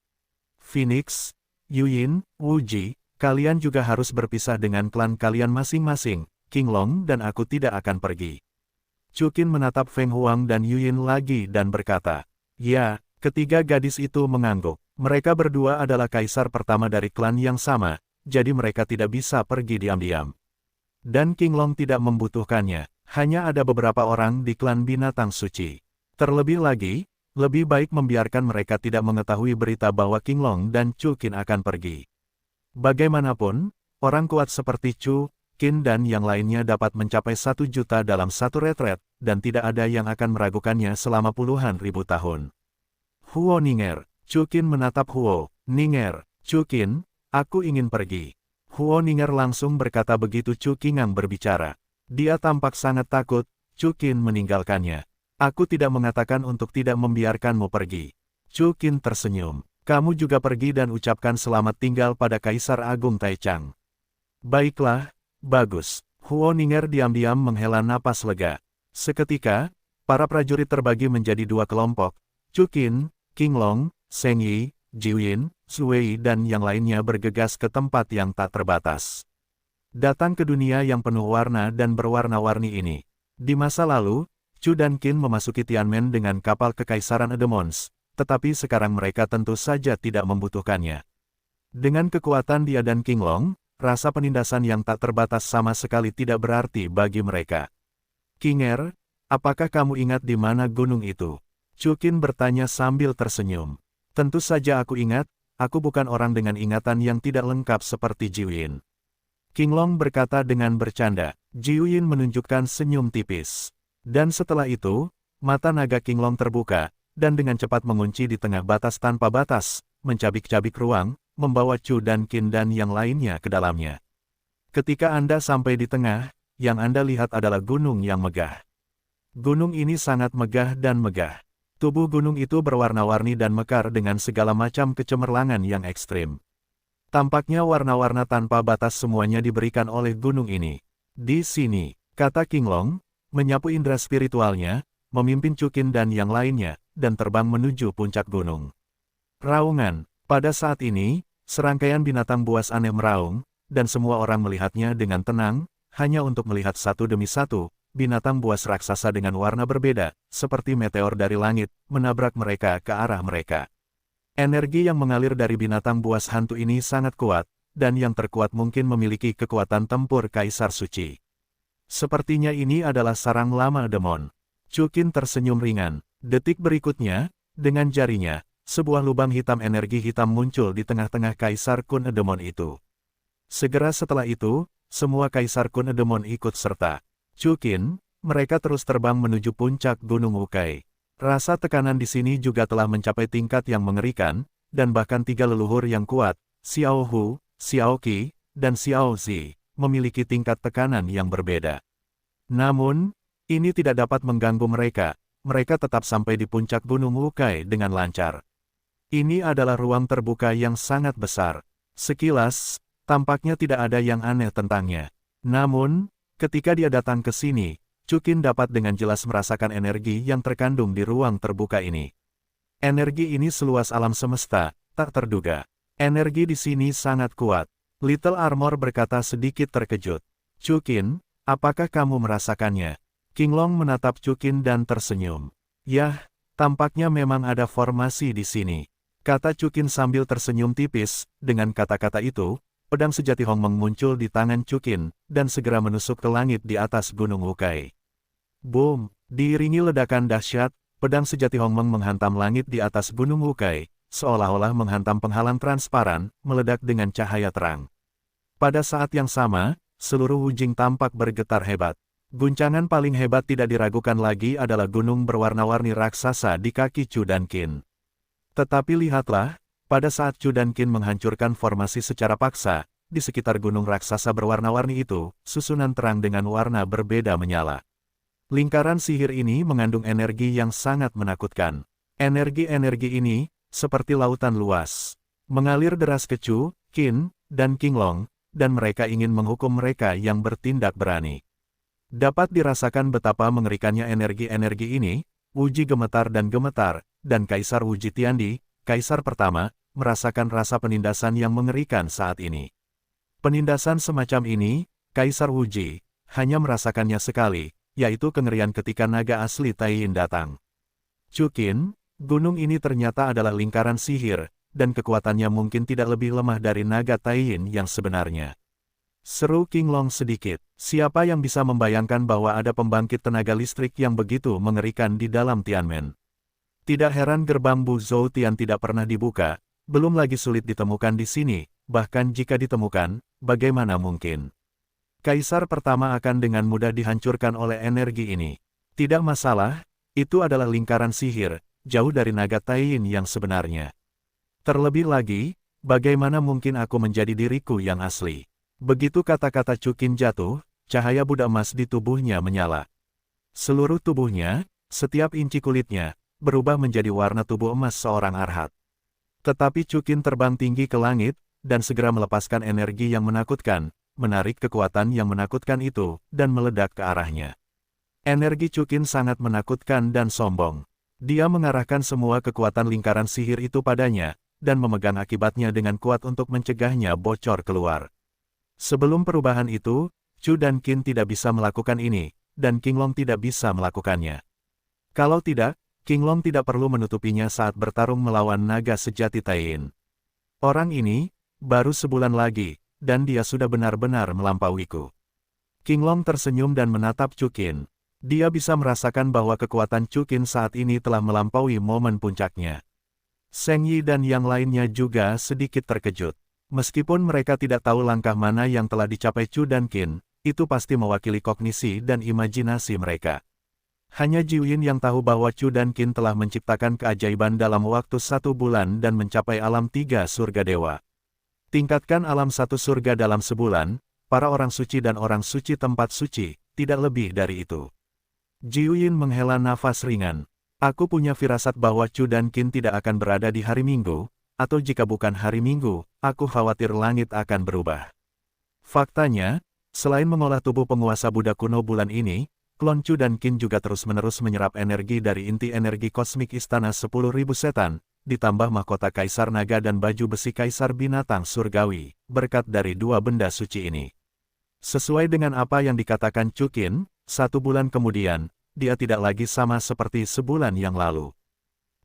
Phoenix, Yu Yin, Wuji, kalian juga harus berpisah dengan klan kalian masing-masing. King Long dan aku tidak akan pergi. Chukin menatap Feng Huang dan Yu Yin lagi dan berkata, ya, ketiga gadis itu mengangguk. Mereka berdua adalah kaisar pertama dari klan yang sama, jadi mereka tidak bisa pergi diam-diam. Dan King Long tidak membutuhkannya. Hanya ada beberapa orang di klan binatang suci. Terlebih lagi, Lebih baik membiarkan mereka tidak mengetahui berita bahwa King Long dan Chu Qin akan pergi. Bagaimanapun, orang kuat seperti Chu Qin dan yang lainnya dapat mencapai 1 juta dalam satu retret, dan tidak ada yang akan meragukannya selama puluhan ribu tahun. Huo Ninger. Chu Qin menatap Huo Ninger. Chu Qin, aku ingin pergi. Huo Ninger langsung berkata begitu Chu Qingang berbicara. Dia tampak sangat takut. Chu Qin meninggalkannya. Aku tidak mengatakan untuk tidak membiarkanmu pergi. Chu Qin tersenyum. Kamu juga pergi dan ucapkan selamat tinggal pada Kaisar Agung Taichang. Baiklah, bagus. Huo Ninger diam-diam menghela napas lega. Seketika, para prajurit terbagi menjadi 2 kelompok. Chu Qin, King Long, Seng Yi, Jiwin, Sui dan yang lainnya bergegas ke tempat yang tak terbatas. Datang ke dunia yang penuh warna dan berwarna-warni ini. Di masa lalu, Chu dan Qin memasuki Tianmen dengan kapal Kekaisaran Edemons, tetapi sekarang mereka tentu saja tidak membutuhkannya. Dengan kekuatan dia dan King Long, rasa penindasan yang tak terbatas sama sekali tidak berarti bagi mereka. Kinger, apakah kamu ingat di mana gunung itu? Chu Qin bertanya sambil tersenyum. Tentu saja aku ingat, aku bukan orang dengan ingatan yang tidak lengkap seperti Jiwin. King Long berkata dengan bercanda. Jiwin menunjukkan senyum tipis. Dan setelah itu, mata naga King Long terbuka, dan dengan cepat mengunci di tengah batas tanpa batas, mencabik-cabik ruang, membawa Chu dan Qin dan yang lainnya ke dalamnya. Ketika Anda sampai di tengah, yang Anda lihat adalah gunung yang megah. Gunung ini sangat megah dan megah. Tubuh gunung itu berwarna-warni dan mekar dengan segala macam kecemerlangan yang ekstrim. Tampaknya warna-warna tanpa batas semuanya diberikan oleh gunung ini. Di sini, kata King Long, menyapu indera spiritualnya, memimpin Chu Qin dan yang lainnya, dan terbang menuju puncak gunung. Raungan. Pada saat ini, serangkaian binatang buas aneh meraung, dan semua orang melihatnya dengan tenang, hanya untuk melihat satu demi satu, binatang buas raksasa dengan warna berbeda, seperti meteor dari langit, menabrak mereka ke arah mereka. Energi yang mengalir dari binatang buas hantu ini sangat kuat, dan yang terkuat mungkin memiliki kekuatan tempur Kaisar Suci. Sepertinya ini adalah sarang lama demon. Chu Qin tersenyum ringan. Detik berikutnya, dengan jarinya, sebuah lubang hitam energi hitam muncul di tengah-tengah Kaisar Kun Edemon itu. Segera setelah itu, semua Kaisar Kun Edemon ikut serta. Chu Qin, mereka terus terbang menuju puncak Gunung Wukai. Rasa tekanan di sini juga telah mencapai tingkat yang mengerikan, dan bahkan 3 leluhur yang kuat, Xiao Hu, Xiao Qi, dan Xiao Zi, memiliki tingkat tekanan yang berbeda. Namun, ini tidak dapat mengganggu mereka. Mereka tetap sampai di puncak Gunung Wukai dengan lancar. Ini adalah ruang terbuka yang sangat besar. Sekilas, tampaknya tidak ada yang aneh tentangnya. Namun, ketika dia datang ke sini, Chu Qin dapat dengan jelas merasakan energi yang terkandung di ruang terbuka ini. Energi ini seluas alam semesta, tak terduga. Energi di sini sangat kuat. Little Armor berkata sedikit terkejut. Chu Qin, apakah kamu merasakannya? King Long menatap Chu Qin dan tersenyum. Yah, tampaknya memang ada formasi di sini. Kata Chu Qin sambil tersenyum tipis. Dengan kata-kata itu, pedang sejati Hongmeng muncul di tangan Chu Qin, dan segera menusuk ke langit di atas Gunung Wukai. Boom! Diiringi ledakan dahsyat, pedang sejati Hongmeng menghantam langit di atas Gunung Wukai, seolah-olah menghantam penghalang transparan, meledak dengan cahaya terang. Pada saat yang sama, seluruh Wujing tampak bergetar hebat. Guncangan paling hebat tidak diragukan lagi adalah gunung berwarna-warni raksasa di kaki Chu dan Qin. Tetapi lihatlah, pada saat Chu dan Qin menghancurkan formasi secara paksa, di sekitar gunung raksasa berwarna-warni itu, susunan terang dengan warna berbeda menyala. Lingkaran sihir ini mengandung energi yang sangat menakutkan. Energi-energi ini, seperti lautan luas, mengalir deras ke Chu, Qin, dan King Long, dan mereka ingin menghukum mereka yang bertindak berani. Dapat dirasakan betapa mengerikannya energi-energi ini. Wuji gemetar, dan Kaisar Wuji Tiandi, Kaisar pertama, merasakan rasa penindasan yang mengerikan saat ini. Penindasan semacam ini, Kaisar Wuji, hanya merasakannya sekali, yaitu kengerian ketika naga asli Taiyin datang. Chu Qin, gunung ini ternyata adalah lingkaran sihir, dan kekuatannya mungkin tidak lebih lemah dari naga Taiyin yang sebenarnya. Seru King Long sedikit. Siapa yang bisa membayangkan bahwa ada pembangkit tenaga listrik yang begitu mengerikan di dalam Tianmen? Tidak heran gerbang Bu Zhoutian tidak pernah dibuka, belum lagi sulit ditemukan di sini, bahkan jika ditemukan, bagaimana mungkin? Kaisar pertama akan dengan mudah dihancurkan oleh energi ini. Tidak masalah, itu adalah lingkaran sihir, jauh dari naga Taiyin yang sebenarnya. Terlebih lagi, bagaimana mungkin aku menjadi diriku yang asli? Begitu kata-kata Chukin jatuh, cahaya Buddha emas di tubuhnya menyala. Seluruh tubuhnya, setiap inci kulitnya, berubah menjadi warna tubuh emas seorang arhat. Tetapi Chukin terbang tinggi ke langit, dan segera melepaskan energi yang menakutkan, menarik kekuatan yang menakutkan itu, dan meledak ke arahnya. Energi Chukin sangat menakutkan dan sombong. Dia mengarahkan semua kekuatan lingkaran sihir itu padanya, dan memegang akibatnya dengan kuat untuk mencegahnya bocor keluar. Sebelum perubahan itu, Chu dan Qin tidak bisa melakukan ini, dan Qinglong tidak bisa melakukannya. Kalau tidak, Qinglong tidak perlu menutupinya saat bertarung melawan naga sejati Taiyin. Orang ini, baru sebulan lagi, dan dia sudah benar-benar melampauiku. Qinglong tersenyum dan menatap Chukin. Dia bisa merasakan bahwa kekuatan Chukin saat ini telah melampaui momen puncaknya. Seng Yi dan yang lainnya juga sedikit terkejut. Meskipun mereka tidak tahu langkah mana yang telah dicapai Chu dan Qin, itu pasti mewakili kognisi dan imajinasi mereka. Hanya Jiuyin yang tahu bahwa Chu dan Qin telah menciptakan keajaiban dalam waktu 1 bulan dan mencapai alam 3 surga dewa. Tingkatkan alam 1 surga dalam sebulan, para orang suci dan orang suci tempat suci, tidak lebih dari itu. Jiuyin menghela nafas ringan. Aku punya firasat bahwa Chu dan Qin tidak akan berada di hari Minggu, atau jika bukan hari Minggu, aku khawatir langit akan berubah. Faktanya, selain mengolah tubuh penguasa Buddha kuno bulan ini, klon Chu dan Qin juga terus-menerus menyerap energi dari inti energi kosmik Istana 10.000 Setan, ditambah mahkota Kaisar Naga dan baju besi Kaisar Binatang Surgawi, berkat dari 2 benda suci ini. Sesuai dengan apa yang dikatakan Chukin, 1 bulan kemudian, dia tidak lagi sama seperti sebulan yang lalu.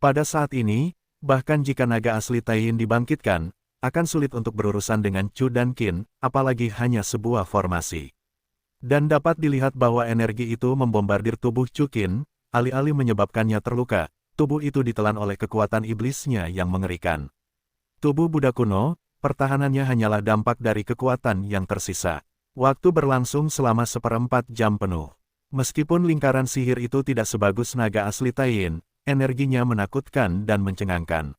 Pada saat ini, bahkan jika naga asli Taiyin dibangkitkan, akan sulit untuk berurusan dengan Chu dan Qin, apalagi hanya sebuah formasi. Dan dapat dilihat bahwa energi itu membombardir tubuh Chukin, alih-alih menyebabkannya terluka, tubuh itu ditelan oleh kekuatan iblisnya yang mengerikan. Tubuh Buddha kuno, pertahanannya hanyalah dampak dari kekuatan yang tersisa. Waktu berlangsung selama 1/4 jam penuh. Meskipun lingkaran sihir itu tidak sebagus naga asli Taiyin, energinya menakutkan dan mencengangkan.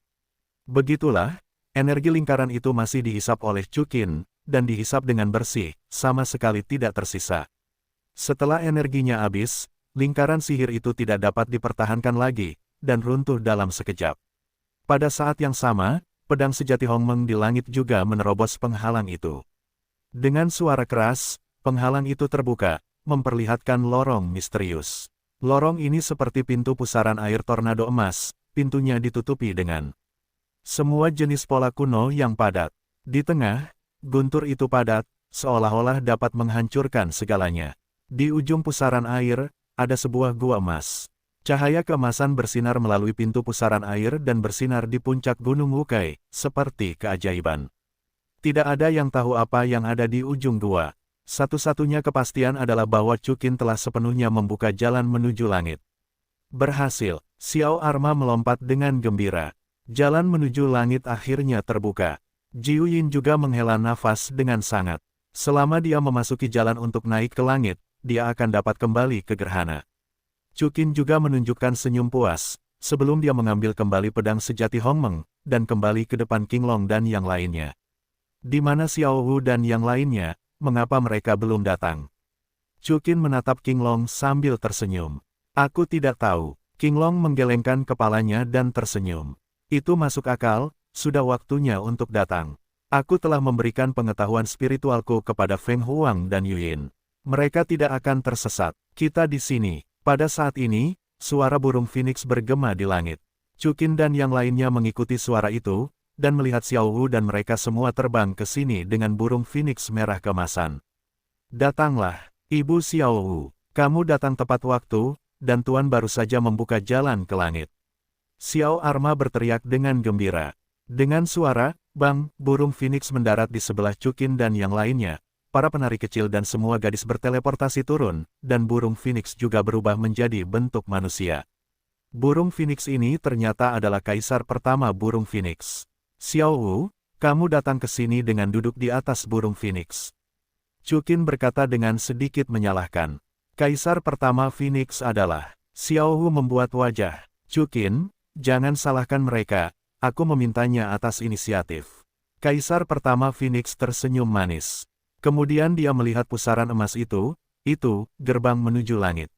Begitulah, energi lingkaran itu masih dihisap oleh Chukin, dan dihisap dengan bersih, sama sekali tidak tersisa. Setelah energinya habis, lingkaran sihir itu tidak dapat dipertahankan lagi, dan runtuh dalam sekejap. Pada saat yang sama, pedang sejati Hongmeng di langit juga menerobos penghalang itu. Dengan suara keras, penghalang itu terbuka, memperlihatkan lorong misterius. Lorong ini seperti pintu pusaran air tornado emas, pintunya ditutupi dengan semua jenis pola kuno yang padat. Di tengah, guntur itu padat, seolah-olah dapat menghancurkan segalanya. Di ujung pusaran air, ada sebuah gua emas. Cahaya keemasan bersinar melalui pintu pusaran air dan bersinar di puncak Gunung Wukai, seperti keajaiban. Tidak ada yang tahu apa yang ada di ujung gua. Satu-satunya kepastian adalah bahwa Chukin telah sepenuhnya membuka jalan menuju langit. Berhasil, Xiao Arma melompat dengan gembira. Jalan menuju langit akhirnya terbuka. Jiuyin juga menghela nafas dengan sangat. Selama dia memasuki jalan untuk naik ke langit, dia akan dapat kembali ke gerhana. Chukin juga menunjukkan senyum puas, sebelum dia mengambil kembali pedang sejati Hongmeng, dan kembali ke depan Qinglong dan yang lainnya. Di mana Xiao Wu dan yang lainnya, mengapa mereka belum datang? Chukin menatap Qinglong sambil tersenyum. Aku tidak tahu. Qinglong menggelengkan kepalanya dan tersenyum. Itu masuk akal. Sudah waktunya untuk datang. Aku telah memberikan pengetahuan spiritualku kepada Feng Huang dan Yuyin. Mereka tidak akan tersesat. Kita di sini. Pada saat ini, suara burung phoenix bergema di langit. Chukin dan yang lainnya mengikuti suara itu, dan melihat Xiao Wu dan mereka semua terbang ke sini dengan burung phoenix merah keemasan. Datanglah, Ibu Xiao Wu. Kamu datang tepat waktu, dan Tuan baru saja membuka jalan ke langit. Xiao Arma berteriak dengan gembira. Dengan suara, bang, burung phoenix mendarat di sebelah Chukin dan yang lainnya. Para penari kecil dan semua gadis berteleportasi turun, dan burung phoenix juga berubah menjadi bentuk manusia. Burung Phoenix ini ternyata adalah kaisar pertama burung Phoenix. Xiao Wu, kamu datang ke sini dengan duduk di atas burung Phoenix. Chukin berkata dengan sedikit menyalahkan. Kaisar pertama Phoenix adalah. Xiao Wu membuat wajah. Chukin, jangan salahkan mereka, aku memintanya atas inisiatif. Kaisar pertama Phoenix tersenyum manis. Kemudian dia melihat pusaran emas itu, gerbang menuju langit.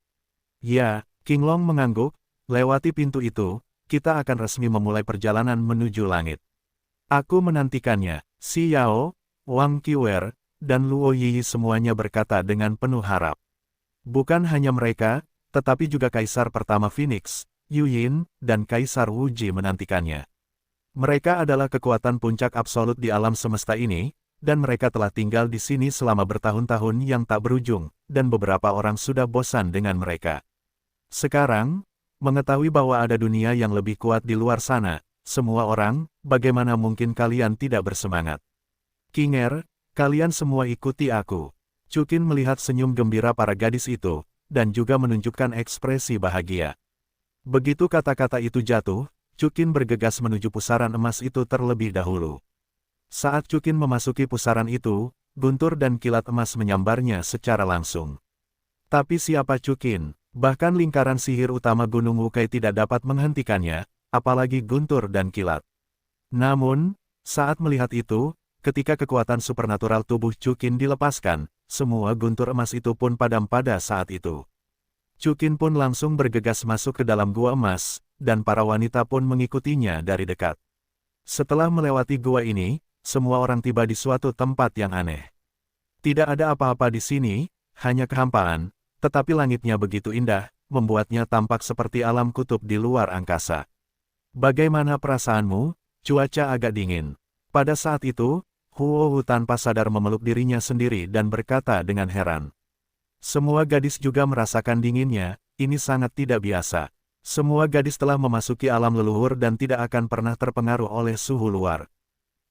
Ya, Qinglong mengangguk, lewati pintu itu, kita akan resmi memulai perjalanan menuju langit. Aku menantikannya. Xi Yao, Wang Qiwer, dan Luo Yi semuanya berkata dengan penuh harap. Bukan hanya mereka, tetapi juga Kaisar pertama Phoenix, Yu Yin, dan Kaisar Wu Ji menantikannya. Mereka adalah kekuatan puncak absolut di alam semesta ini, dan mereka telah tinggal di sini selama bertahun-tahun yang tak berujung, dan beberapa orang sudah bosan dengan mereka. Sekarang, mengetahui bahwa ada dunia yang lebih kuat di luar sana, semua orang, bagaimana mungkin kalian tidak bersemangat? Qinger, kalian semua ikuti aku. Chukin melihat senyum gembira para gadis itu, dan juga menunjukkan ekspresi bahagia. Begitu kata-kata itu jatuh, Chukin bergegas menuju pusaran emas itu terlebih dahulu. Saat Chukin memasuki pusaran itu, guntur dan kilat emas menyambarnya secara langsung. Tapi siapa Chukin? Bahkan lingkaran sihir utama Gunung Wukai tidak dapat menghentikannya, apalagi guntur dan kilat. Namun, saat melihat itu, ketika kekuatan supernatural tubuh Chukin dilepaskan, semua guntur emas itu pun padam pada saat itu. Chukin pun langsung bergegas masuk ke dalam gua emas, dan para wanita pun mengikutinya dari dekat. Setelah melewati gua ini, semua orang tiba di suatu tempat yang aneh. Tidak ada apa-apa di sini, hanya kehampaan, tetapi langitnya begitu indah, membuatnya tampak seperti alam kutub di luar angkasa. Bagaimana perasaanmu? Cuaca agak dingin. Pada saat itu, Huo Hu tanpa sadar memeluk dirinya sendiri dan berkata dengan heran. Semua gadis juga merasakan dinginnya, ini sangat tidak biasa. Semua gadis telah memasuki alam leluhur dan tidak akan pernah terpengaruh oleh suhu luar.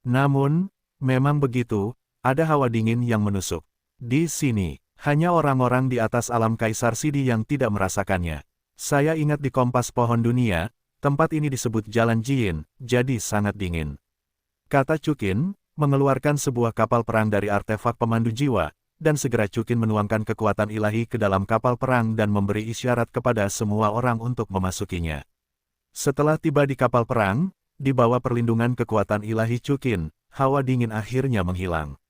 Namun, memang begitu, ada hawa dingin yang menusuk. Di sini, hanya orang-orang di atas alam Kaisar Sidi yang tidak merasakannya. Saya ingat di kompas pohon dunia, tempat ini disebut Jalan Jin, jadi sangat dingin. Kata Chukin, mengeluarkan sebuah kapal perang dari artefak pemandu jiwa, dan segera Chukin menuangkan kekuatan ilahi ke dalam kapal perang dan memberi isyarat kepada semua orang untuk memasukinya. Setelah tiba di kapal perang, di bawah perlindungan kekuatan ilahi Chukin, hawa dingin akhirnya menghilang.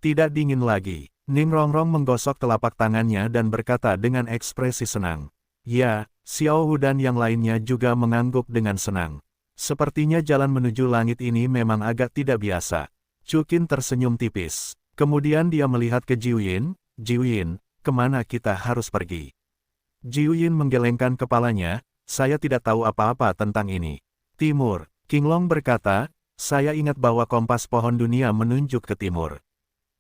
Tidak dingin lagi. Ning Rongrong menggosok telapak tangannya dan berkata dengan ekspresi senang. Ya, Xiao Hu dan yang lainnya juga mengangguk dengan senang. Sepertinya jalan menuju langit ini memang agak tidak biasa. Chukin tersenyum tipis. Kemudian dia melihat ke Jiuyin. Jiuyin, kemana kita harus pergi? Jiuyin menggelengkan kepalanya, saya tidak tahu apa-apa tentang ini. Timur, Qinglong berkata, saya ingat bahwa kompas pohon dunia menunjuk ke timur.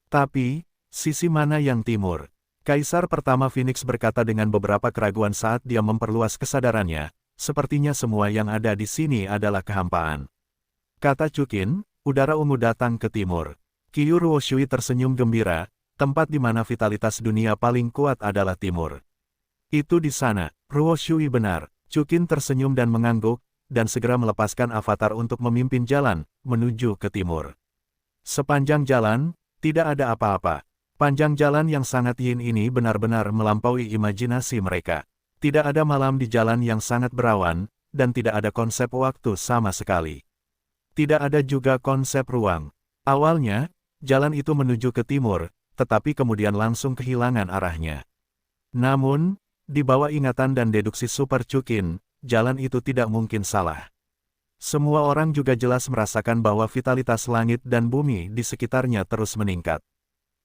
Tapi, sisi mana yang timur? Kaisar pertama Phoenix berkata dengan beberapa keraguan saat dia memperluas kesadarannya, sepertinya semua yang ada di sini adalah kehampaan. Kata Chukin, udara ungu datang ke timur. Qiu Ruoshui tersenyum gembira, tempat di mana vitalitas dunia paling kuat adalah timur. Itu di sana, Ruoshui benar. Chukin tersenyum dan mengangguk, dan segera melepaskan avatar untuk memimpin jalan, menuju ke timur. Sepanjang jalan, tidak ada apa-apa. Panjang jalan yang sangat yin ini benar-benar melampaui imajinasi mereka. Tidak ada malam di jalan yang sangat berawan, dan tidak ada konsep waktu sama sekali. Tidak ada juga konsep ruang. Awalnya, jalan itu menuju ke timur, tetapi kemudian langsung kehilangan arahnya. Namun, di bawah ingatan dan deduksi Super Chukin, jalan itu tidak mungkin salah. Semua orang juga jelas merasakan bahwa vitalitas langit dan bumi di sekitarnya terus meningkat.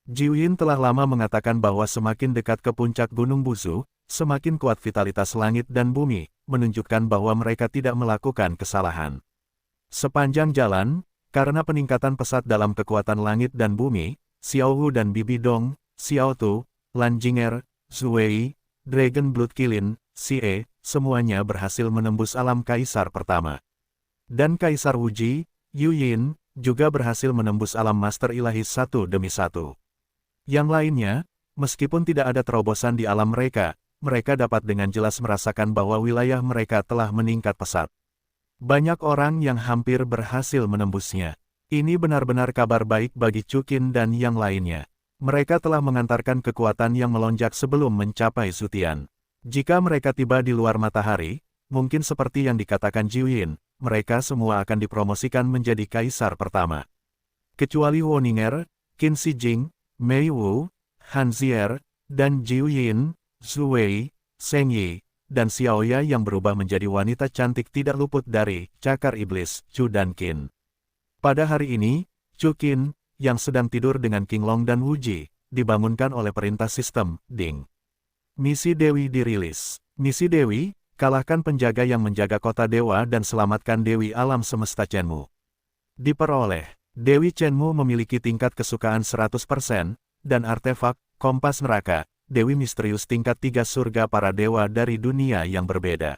Jiuyin telah lama mengatakan bahwa semakin dekat ke puncak Gunung Busu, semakin kuat vitalitas langit dan bumi, menunjukkan bahwa mereka tidak melakukan kesalahan. Sepanjang jalan, karena peningkatan pesat dalam kekuatan langit dan bumi, Xiao Hu dan Bibi Dong, Xiao Tu, Lan Jing'er, Zhu Wei, Dragon Blood Qilin, Xie, semuanya berhasil menembus alam Kaisar pertama. Dan Kaisar Wu Ji, Yu Yin, juga berhasil menembus alam Master Ilahi satu demi satu. Yang lainnya, meskipun tidak ada terobosan di alam mereka, mereka dapat dengan jelas merasakan bahwa wilayah mereka telah meningkat pesat. Banyak orang yang hampir berhasil menembusnya. Ini benar-benar kabar baik bagi Chukin dan yang lainnya. Mereka telah mengantarkan kekuatan yang melonjak sebelum mencapai Zutian. Jika mereka tiba di luar matahari, mungkin seperti yang dikatakan Jiuyin, mereka semua akan dipromosikan menjadi kaisar pertama. Kecuali Woninger, Qin Shijing, Mei Wu, Han Zier, dan Jiuyin, Zhu Wei, Zheng Yi, dan Xiaoya yang berubah menjadi wanita cantik tidak luput dari cakar iblis, Chu dan Qin. Pada hari ini, Chu Qin, yang sedang tidur dengan King Long dan Wu Ji, dibangunkan oleh perintah sistem, Ding. Misi Dewi dirilis. Misi Dewi, kalahkan penjaga yang menjaga kota dewa dan selamatkan Dewi alam semesta Chenmu. Diperoleh, Dewi Chenmu memiliki tingkat kesukaan 100%, dan artefak, kompas neraka, Dewi misterius tingkat 3 surga para dewa dari dunia yang berbeda.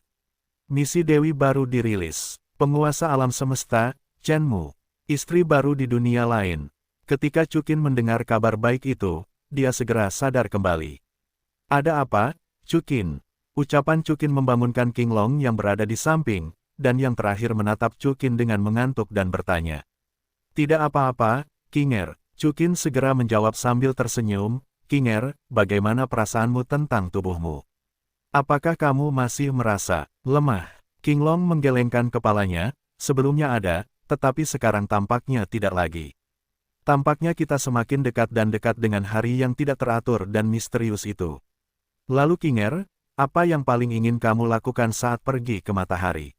Misi Dewi baru dirilis. Penguasa alam semesta, Chenmu. Istri baru di dunia lain. Ketika Chukin mendengar kabar baik itu, dia segera sadar kembali. Ada apa, Chukin? Ucapan Chukin membangunkan King Long yang berada di samping, dan yang terakhir menatap Chukin dengan mengantuk dan bertanya. Tidak apa-apa, Kinger. Chukin segera menjawab sambil tersenyum, Kinger, bagaimana perasaanmu tentang tubuhmu? Apakah kamu masih merasa lemah? King Long menggelengkan kepalanya, sebelumnya ada, tetapi sekarang tampaknya tidak lagi. Tampaknya kita semakin dekat dan dekat dengan hari yang tidak teratur dan misterius itu. Lalu Kinger, apa yang paling ingin kamu lakukan saat pergi ke matahari?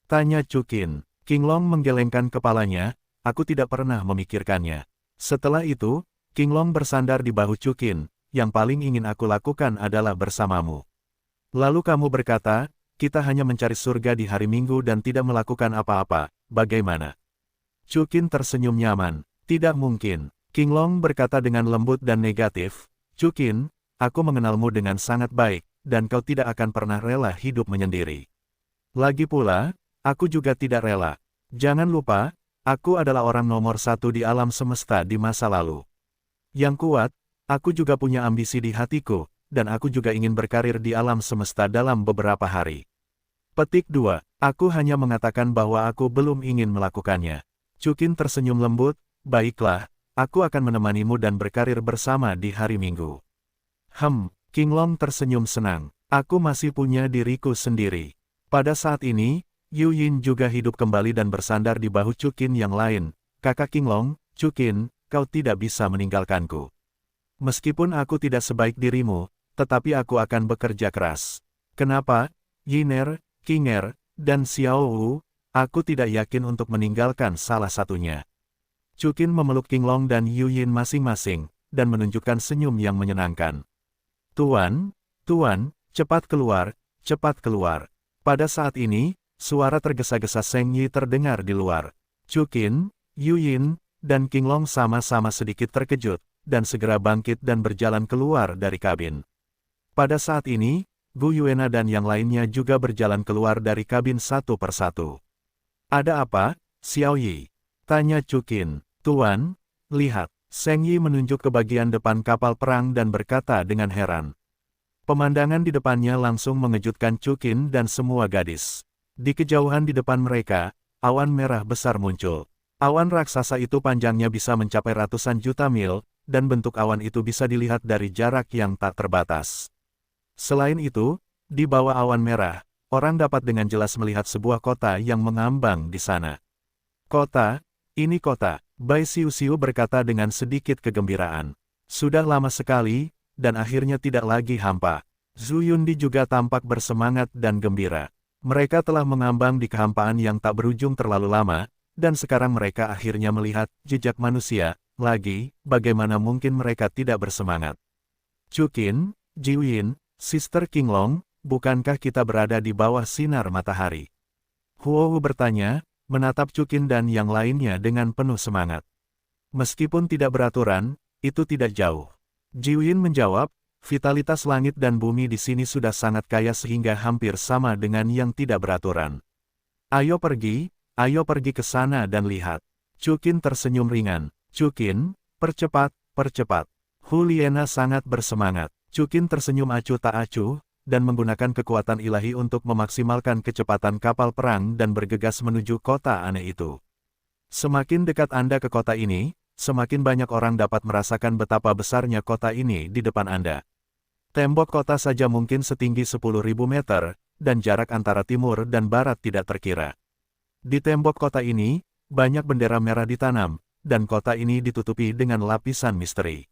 Tanya Chukin. King Long menggelengkan kepalanya, aku tidak pernah memikirkannya. Setelah itu, King Long bersandar di bahu Chukin, yang paling ingin aku lakukan adalah bersamamu. Lalu kamu berkata, kita hanya mencari surga di hari Minggu dan tidak melakukan apa-apa, bagaimana? Chukin tersenyum nyaman. Tidak mungkin. King Long berkata dengan lembut dan negatif, Chukin, aku mengenalmu dengan sangat baik, dan kau tidak akan pernah rela hidup menyendiri. Lagi pula, aku juga tidak rela. Jangan lupa, aku adalah orang nomor 1 di alam semesta di masa lalu. Yang kuat, aku juga punya ambisi di hatiku, dan aku juga ingin berkarir di alam semesta dalam beberapa hari. Petik 2. Aku hanya mengatakan bahwa aku belum ingin melakukannya. Chukin tersenyum lembut, baiklah, aku akan menemanimu dan berkarir bersama di hari Minggu. King Long tersenyum senang. Aku masih punya diriku sendiri. Pada saat ini, Yu Yin juga hidup kembali dan bersandar di bahu Chukin yang lain. Kakak King Long, Chukin, kau tidak bisa meninggalkanku. Meskipun aku tidak sebaik dirimu, tetapi aku akan bekerja keras. Kenapa, Yiner, Kinger, dan Xiao Wu, aku tidak yakin untuk meninggalkan salah satunya. Chukin memeluk King Long dan Yu Yin masing-masing, dan menunjukkan senyum yang menyenangkan. Tuan, cepat keluar, cepat keluar. Pada saat ini, suara tergesa-gesa Zheng Yi terdengar di luar. Chukin, Yu Yin, dan King Long sama-sama sedikit terkejut, dan segera bangkit dan berjalan keluar dari kabin. Pada saat ini, Gu Yuena dan yang lainnya juga berjalan keluar dari kabin satu persatu. Ada apa, Xiao Yi? Tanya Chukin. Tuan, lihat. Zheng Yi menunjuk ke bagian depan kapal perang dan berkata dengan heran. Pemandangan di depannya langsung mengejutkan Chukin dan semua gadis. Di kejauhan di depan mereka, awan merah besar muncul. Awan raksasa itu panjangnya bisa mencapai ratusan juta mil, dan bentuk awan itu bisa dilihat dari jarak yang tak terbatas. Selain itu, di bawah awan merah, orang dapat dengan jelas melihat sebuah kota yang mengambang di sana. Kota, ini kota, Bai Xiu berkata dengan sedikit kegembiraan. Sudah lama sekali, dan akhirnya tidak lagi hampa. Zhu Yundi juga tampak bersemangat dan gembira. Mereka telah mengambang di kehampaan yang tak berujung terlalu lama, dan sekarang mereka akhirnya melihat jejak manusia. Lagi, bagaimana mungkin mereka tidak bersemangat? Chukin, Jiuyin, Sister King Long, bukankah kita berada di bawah sinar matahari? Huo bertanya, menatap Chukin dan yang lainnya dengan penuh semangat. Meskipun tidak beraturan, itu tidak jauh. Jiuyin menjawab, vitalitas langit dan bumi di sini sudah sangat kaya sehingga hampir sama dengan yang tidak beraturan. Ayo pergi ke sana dan lihat. Chukin tersenyum ringan. Chukin, percepat, percepat. Hu Liena sangat bersemangat. Chukin tersenyum acuh tak acuh, dan menggunakan kekuatan ilahi untuk memaksimalkan kecepatan kapal perang dan bergegas menuju kota aneh itu. Semakin dekat Anda ke kota ini, semakin banyak orang dapat merasakan betapa besarnya kota ini di depan Anda. Tembok kota saja mungkin setinggi 10.000 meter, dan jarak antara timur dan barat tidak terkira. Di tembok kota ini, banyak bendera merah ditanam, dan kota ini ditutupi dengan lapisan misteri.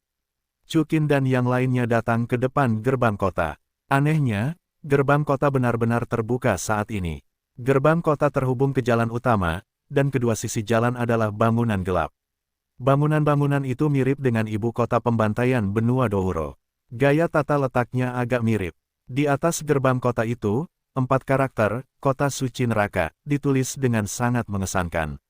Chukin dan yang lainnya datang ke depan gerbang kota. Anehnya, gerbang kota benar-benar terbuka saat ini. Gerbang kota terhubung ke jalan utama, dan kedua sisi jalan adalah bangunan gelap. Bangunan-bangunan itu mirip dengan ibu kota pembantaian benua Douro. Gaya tata letaknya agak mirip. Di atas gerbang kota itu, 4 karakter, Kota Suci Neraka, ditulis dengan sangat mengesankan.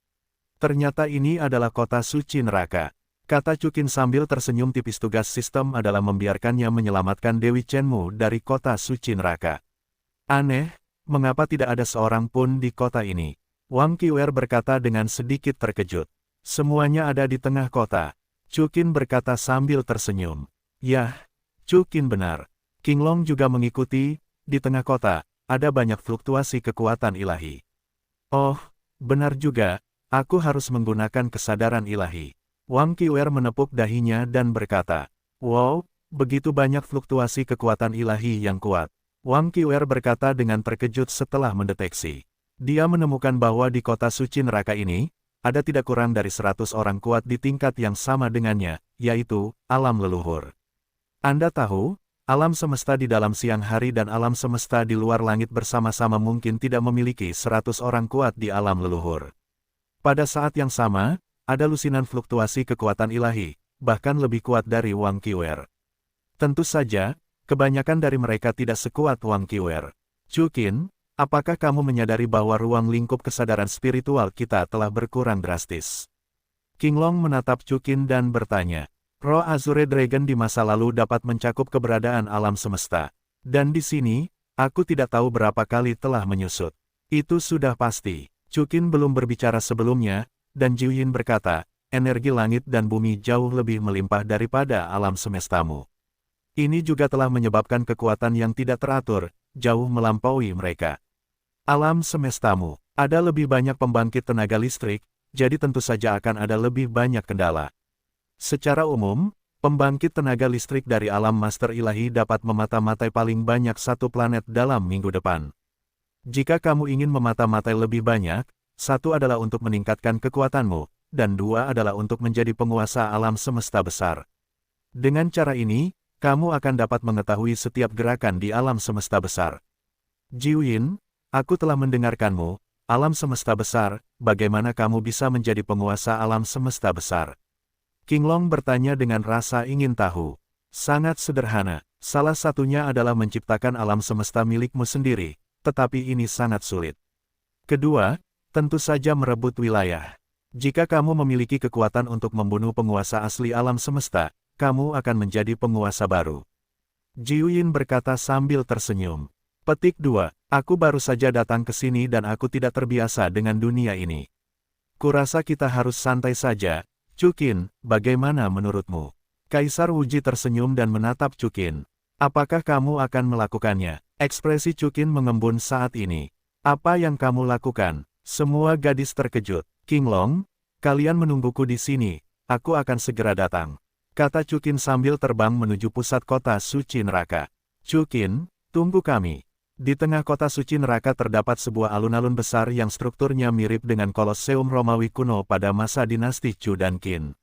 Ternyata ini adalah kota suci neraka. Kata Chukin sambil tersenyum tipis. Tugas sistem adalah membiarkannya menyelamatkan Dewi Chenmu dari kota suci neraka. Aneh, mengapa tidak ada seorang pun di kota ini? Wang Qiwer berkata dengan sedikit terkejut. Semuanya ada di tengah kota. Chukin berkata sambil tersenyum. Yah, Chukin benar. Qinglong juga mengikuti, di tengah kota, ada banyak fluktuasi kekuatan ilahi. Oh, benar juga. Aku harus menggunakan kesadaran ilahi. Wang Qiwer menepuk dahinya dan berkata, wow, begitu banyak fluktuasi kekuatan ilahi yang kuat. Wang Qiwer berkata dengan terkejut setelah mendeteksi. Dia menemukan bahwa di kota suci neraka ini, ada tidak kurang dari 100 orang kuat di tingkat yang sama dengannya, yaitu, alam leluhur. Anda tahu, alam semesta di dalam siang hari dan alam semesta di luar langit bersama-sama mungkin tidak memiliki 100 orang kuat di alam leluhur. Pada saat yang sama, ada lusinan fluktuasi kekuatan ilahi, bahkan lebih kuat dari Wang Qiwer. Tentu saja, kebanyakan dari mereka tidak sekuat Wang Qiwer. Chukin, apakah kamu menyadari bahwa ruang lingkup kesadaran spiritual kita telah berkurang drastis? Qinglong menatap Chukin dan bertanya, Roh Azure Dragon di masa lalu dapat mencakup keberadaan alam semesta. Dan di sini, aku tidak tahu berapa kali telah menyusut. Itu sudah pasti. Chukin belum berbicara sebelumnya, dan Jiuyin berkata, energi langit dan bumi jauh lebih melimpah daripada alam semestamu. Ini juga telah menyebabkan kekuatan yang tidak teratur, jauh melampaui mereka. Alam semestamu, ada lebih banyak pembangkit tenaga listrik, jadi tentu saja akan ada lebih banyak kendala. Secara umum, pembangkit tenaga listrik dari alam master ilahi dapat memata-matai paling banyak satu planet dalam minggu depan. Jika kamu ingin memata-matai lebih banyak, satu adalah untuk meningkatkan kekuatanmu, dan dua adalah untuk menjadi penguasa alam semesta besar. Dengan cara ini, kamu akan dapat mengetahui setiap gerakan di alam semesta besar. Jiuyin, aku telah mendengarkanmu, alam semesta besar, bagaimana kamu bisa menjadi penguasa alam semesta besar? Qinglong bertanya dengan rasa ingin tahu. Sangat sederhana, salah satunya adalah menciptakan alam semesta milikmu sendiri. Tetapi ini sangat sulit. Kedua, tentu saja merebut wilayah. Jika kamu memiliki kekuatan untuk membunuh penguasa asli alam semesta, kamu akan menjadi penguasa baru. Jiuyin berkata sambil tersenyum. Petik 2, aku baru saja datang ke sini dan aku tidak terbiasa dengan dunia ini. Kurasa kita harus santai saja. Chukin, bagaimana menurutmu? Kaisar Wuji tersenyum dan menatap Chukin. Apakah kamu akan melakukannya? Ekspresi Chukin mengembun saat ini. Apa yang kamu lakukan? Semua gadis terkejut. Qinglong, kalian menungguku di sini, aku akan segera datang. Kata Chukin sambil terbang menuju pusat kota suci neraka. Chukin, tunggu kami. Di tengah kota suci neraka terdapat sebuah alun-alun besar yang strukturnya mirip dengan Kolosseum Romawi kuno pada masa dinasti Chu dan Qin.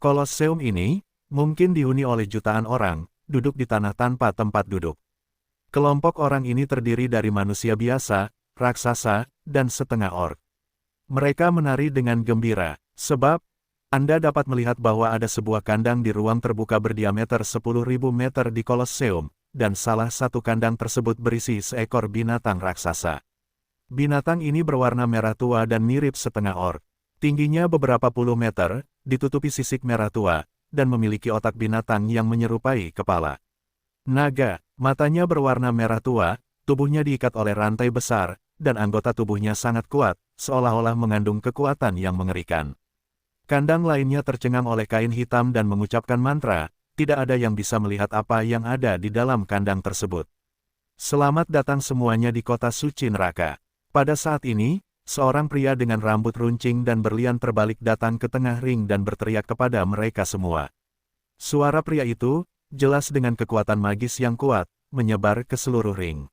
Kolosseum ini, mungkin dihuni oleh jutaan orang, duduk di tanah tanpa tempat duduk. Kelompok orang ini terdiri dari manusia biasa, raksasa, dan setengah orc. Mereka menari dengan gembira, sebab, Anda dapat melihat bahwa ada sebuah kandang di ruang terbuka berdiameter 10.000 meter di Kolosseum, dan salah satu kandang tersebut berisi seekor binatang raksasa. Binatang ini berwarna merah tua dan mirip setengah orc. Tingginya beberapa puluh meter, ditutupi sisik merah tua, dan memiliki otak binatang yang menyerupai kepala. Naga, matanya berwarna merah tua, tubuhnya diikat oleh rantai besar, dan anggota tubuhnya sangat kuat, seolah-olah mengandung kekuatan yang mengerikan. Kandang lainnya tercengang oleh kain hitam dan mengucapkan mantra, tidak ada yang bisa melihat apa yang ada di dalam kandang tersebut. Selamat datang semuanya di kota suci neraka. Pada saat ini, seorang pria dengan rambut runcing dan berlian terbalik datang ke tengah ring dan berteriak kepada mereka semua. Suara pria itu, jelas dengan kekuatan magis yang kuat, menyebar ke seluruh ring.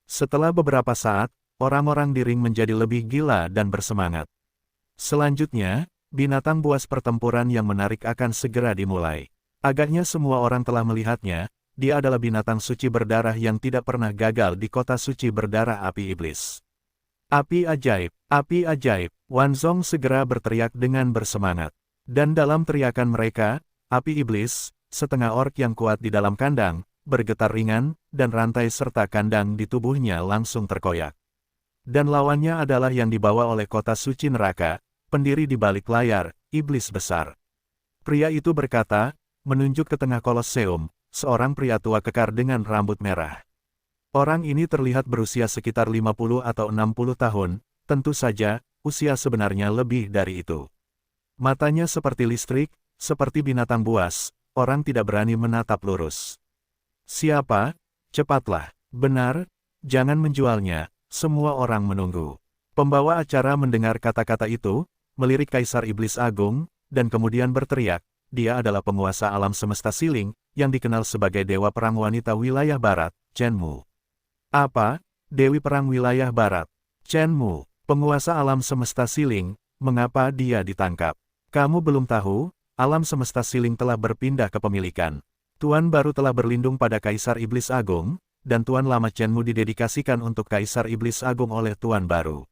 Setelah beberapa saat, orang-orang di ring menjadi lebih gila dan bersemangat. Selanjutnya, binatang buas pertempuran yang menarik akan segera dimulai. Agaknya semua orang telah melihatnya. Dia adalah binatang suci berdarah yang tidak pernah gagal di kota suci berdarah api iblis. Api ajaib, Wanzong segera berteriak dengan bersemangat. Dan dalam teriakan mereka, api iblis, setengah orc yang kuat di dalam kandang, bergetar ringan, dan rantai serta kandang di tubuhnya langsung terkoyak. Dan lawannya adalah yang dibawa oleh kota suci neraka, pendiri di balik layar, iblis besar. Pria itu berkata, menunjuk ke tengah Kolosseum, seorang pria tua kekar dengan rambut merah. Orang ini terlihat berusia sekitar 50 atau 60 tahun, tentu saja, usia sebenarnya lebih dari itu. Matanya seperti listrik, seperti binatang buas, orang tidak berani menatap lurus. Siapa? Cepatlah. Benar, jangan menjualnya, semua orang menunggu. Pembawa acara mendengar kata-kata itu, melirik Kaisar Iblis Agung, dan kemudian berteriak, dia adalah penguasa alam semesta siling, yang dikenal sebagai Dewa Perang Wanita Wilayah Barat, Chen Mu. Apa? Dewi Perang Wilayah Barat. Chen Mu, penguasa alam semesta siling, mengapa dia ditangkap? Kamu belum tahu, alam semesta siling telah berpindah kepemilikan. Tuan baru telah berlindung pada Kaisar Iblis Agung, dan Tuan Lama Chen Mu didedikasikan untuk Kaisar Iblis Agung oleh Tuan baru.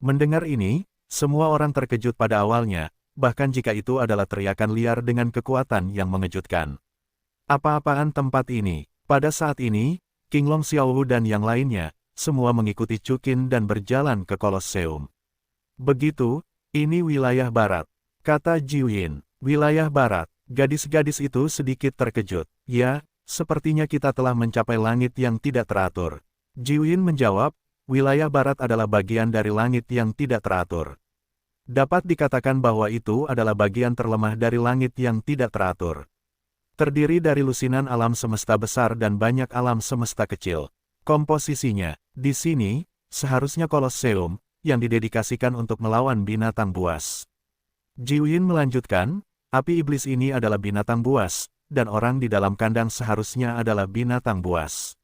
Mendengar ini, semua orang terkejut pada awalnya, bahkan jika itu adalah teriakan liar dengan kekuatan yang mengejutkan. Apa-apaan tempat ini? Pada saat ini, King Long Xiaowu dan yang lainnya, semua mengikuti Chuqin dan berjalan ke Kolosseum. Begitu, ini wilayah barat, kata Jiuyin. Wilayah barat, gadis-gadis itu sedikit terkejut. Ya, sepertinya kita telah mencapai langit yang tidak teratur. Jiuyin menjawab, wilayah barat adalah bagian dari langit yang tidak teratur. Dapat dikatakan bahwa itu adalah bagian terlemah dari langit yang tidak teratur. Terdiri dari lusinan alam semesta besar dan banyak alam semesta kecil. Komposisinya, di sini, seharusnya Kolosseum, yang didedikasikan untuk melawan binatang buas. Jiuyin melanjutkan, api iblis ini adalah binatang buas, dan orang di dalam kandang seharusnya adalah binatang buas.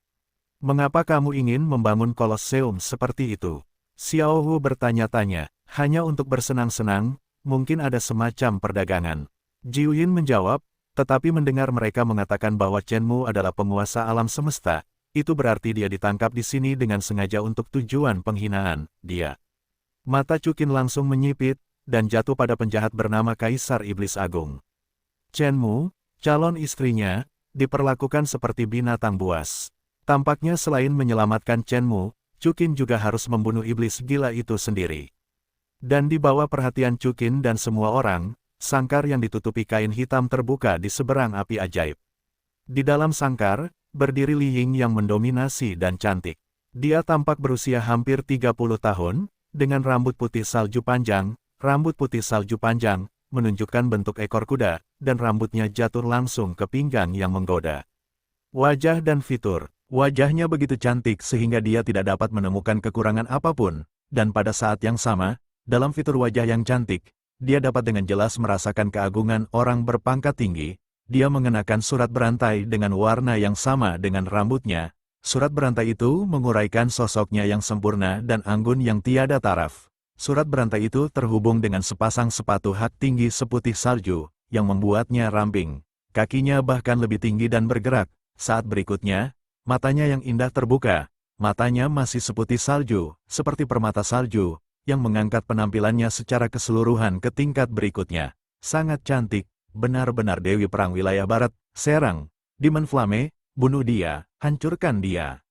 Mengapa kamu ingin membangun Kolosseum seperti itu? Xiaohu bertanya-tanya, hanya untuk bersenang-senang, mungkin ada semacam perdagangan. Jiuyin menjawab, tetapi mendengar mereka mengatakan bahwa Chen Mu adalah penguasa alam semesta, itu berarti dia ditangkap di sini dengan sengaja untuk tujuan penghinaan, dia. Mata Chuqin langsung menyipit, dan jatuh pada penjahat bernama Kaisar Iblis Agung. Chen Mu, calon istrinya, diperlakukan seperti binatang buas. Tampaknya selain menyelamatkan Chen Mu, Chuqin juga harus membunuh iblis gila itu sendiri. Dan di bawah perhatian Chuqin dan semua orang, sangkar yang ditutupi kain hitam terbuka di seberang api ajaib. Di dalam sangkar, berdiri Li Ying yang mendominasi dan cantik. Dia tampak berusia hampir 30 tahun, dengan rambut putih salju panjang, menunjukkan bentuk ekor kuda, dan rambutnya jatuh langsung ke pinggang yang menggoda. Wajah dan fitur. Wajahnya begitu cantik sehingga dia tidak dapat menemukan kekurangan apapun, dan pada saat yang sama, dalam fitur wajah yang cantik, dia dapat dengan jelas merasakan keagungan orang berpangkat tinggi. Dia mengenakan surat berantai dengan warna yang sama dengan rambutnya. Surat berantai itu menguraikan sosoknya yang sempurna dan anggun yang tiada taraf. Surat berantai itu terhubung dengan sepasang sepatu hak tinggi seputih salju, yang membuatnya ramping. Kakinya bahkan lebih tinggi dan bergerak. Saat berikutnya, matanya yang indah terbuka, matanya masih seputih salju, seperti permata salju, yang mengangkat penampilannya secara keseluruhan ke tingkat berikutnya. Sangat cantik, benar-benar Dewi Perang Wilayah Barat. Serang, Demon Flame, bunuh dia, hancurkan dia.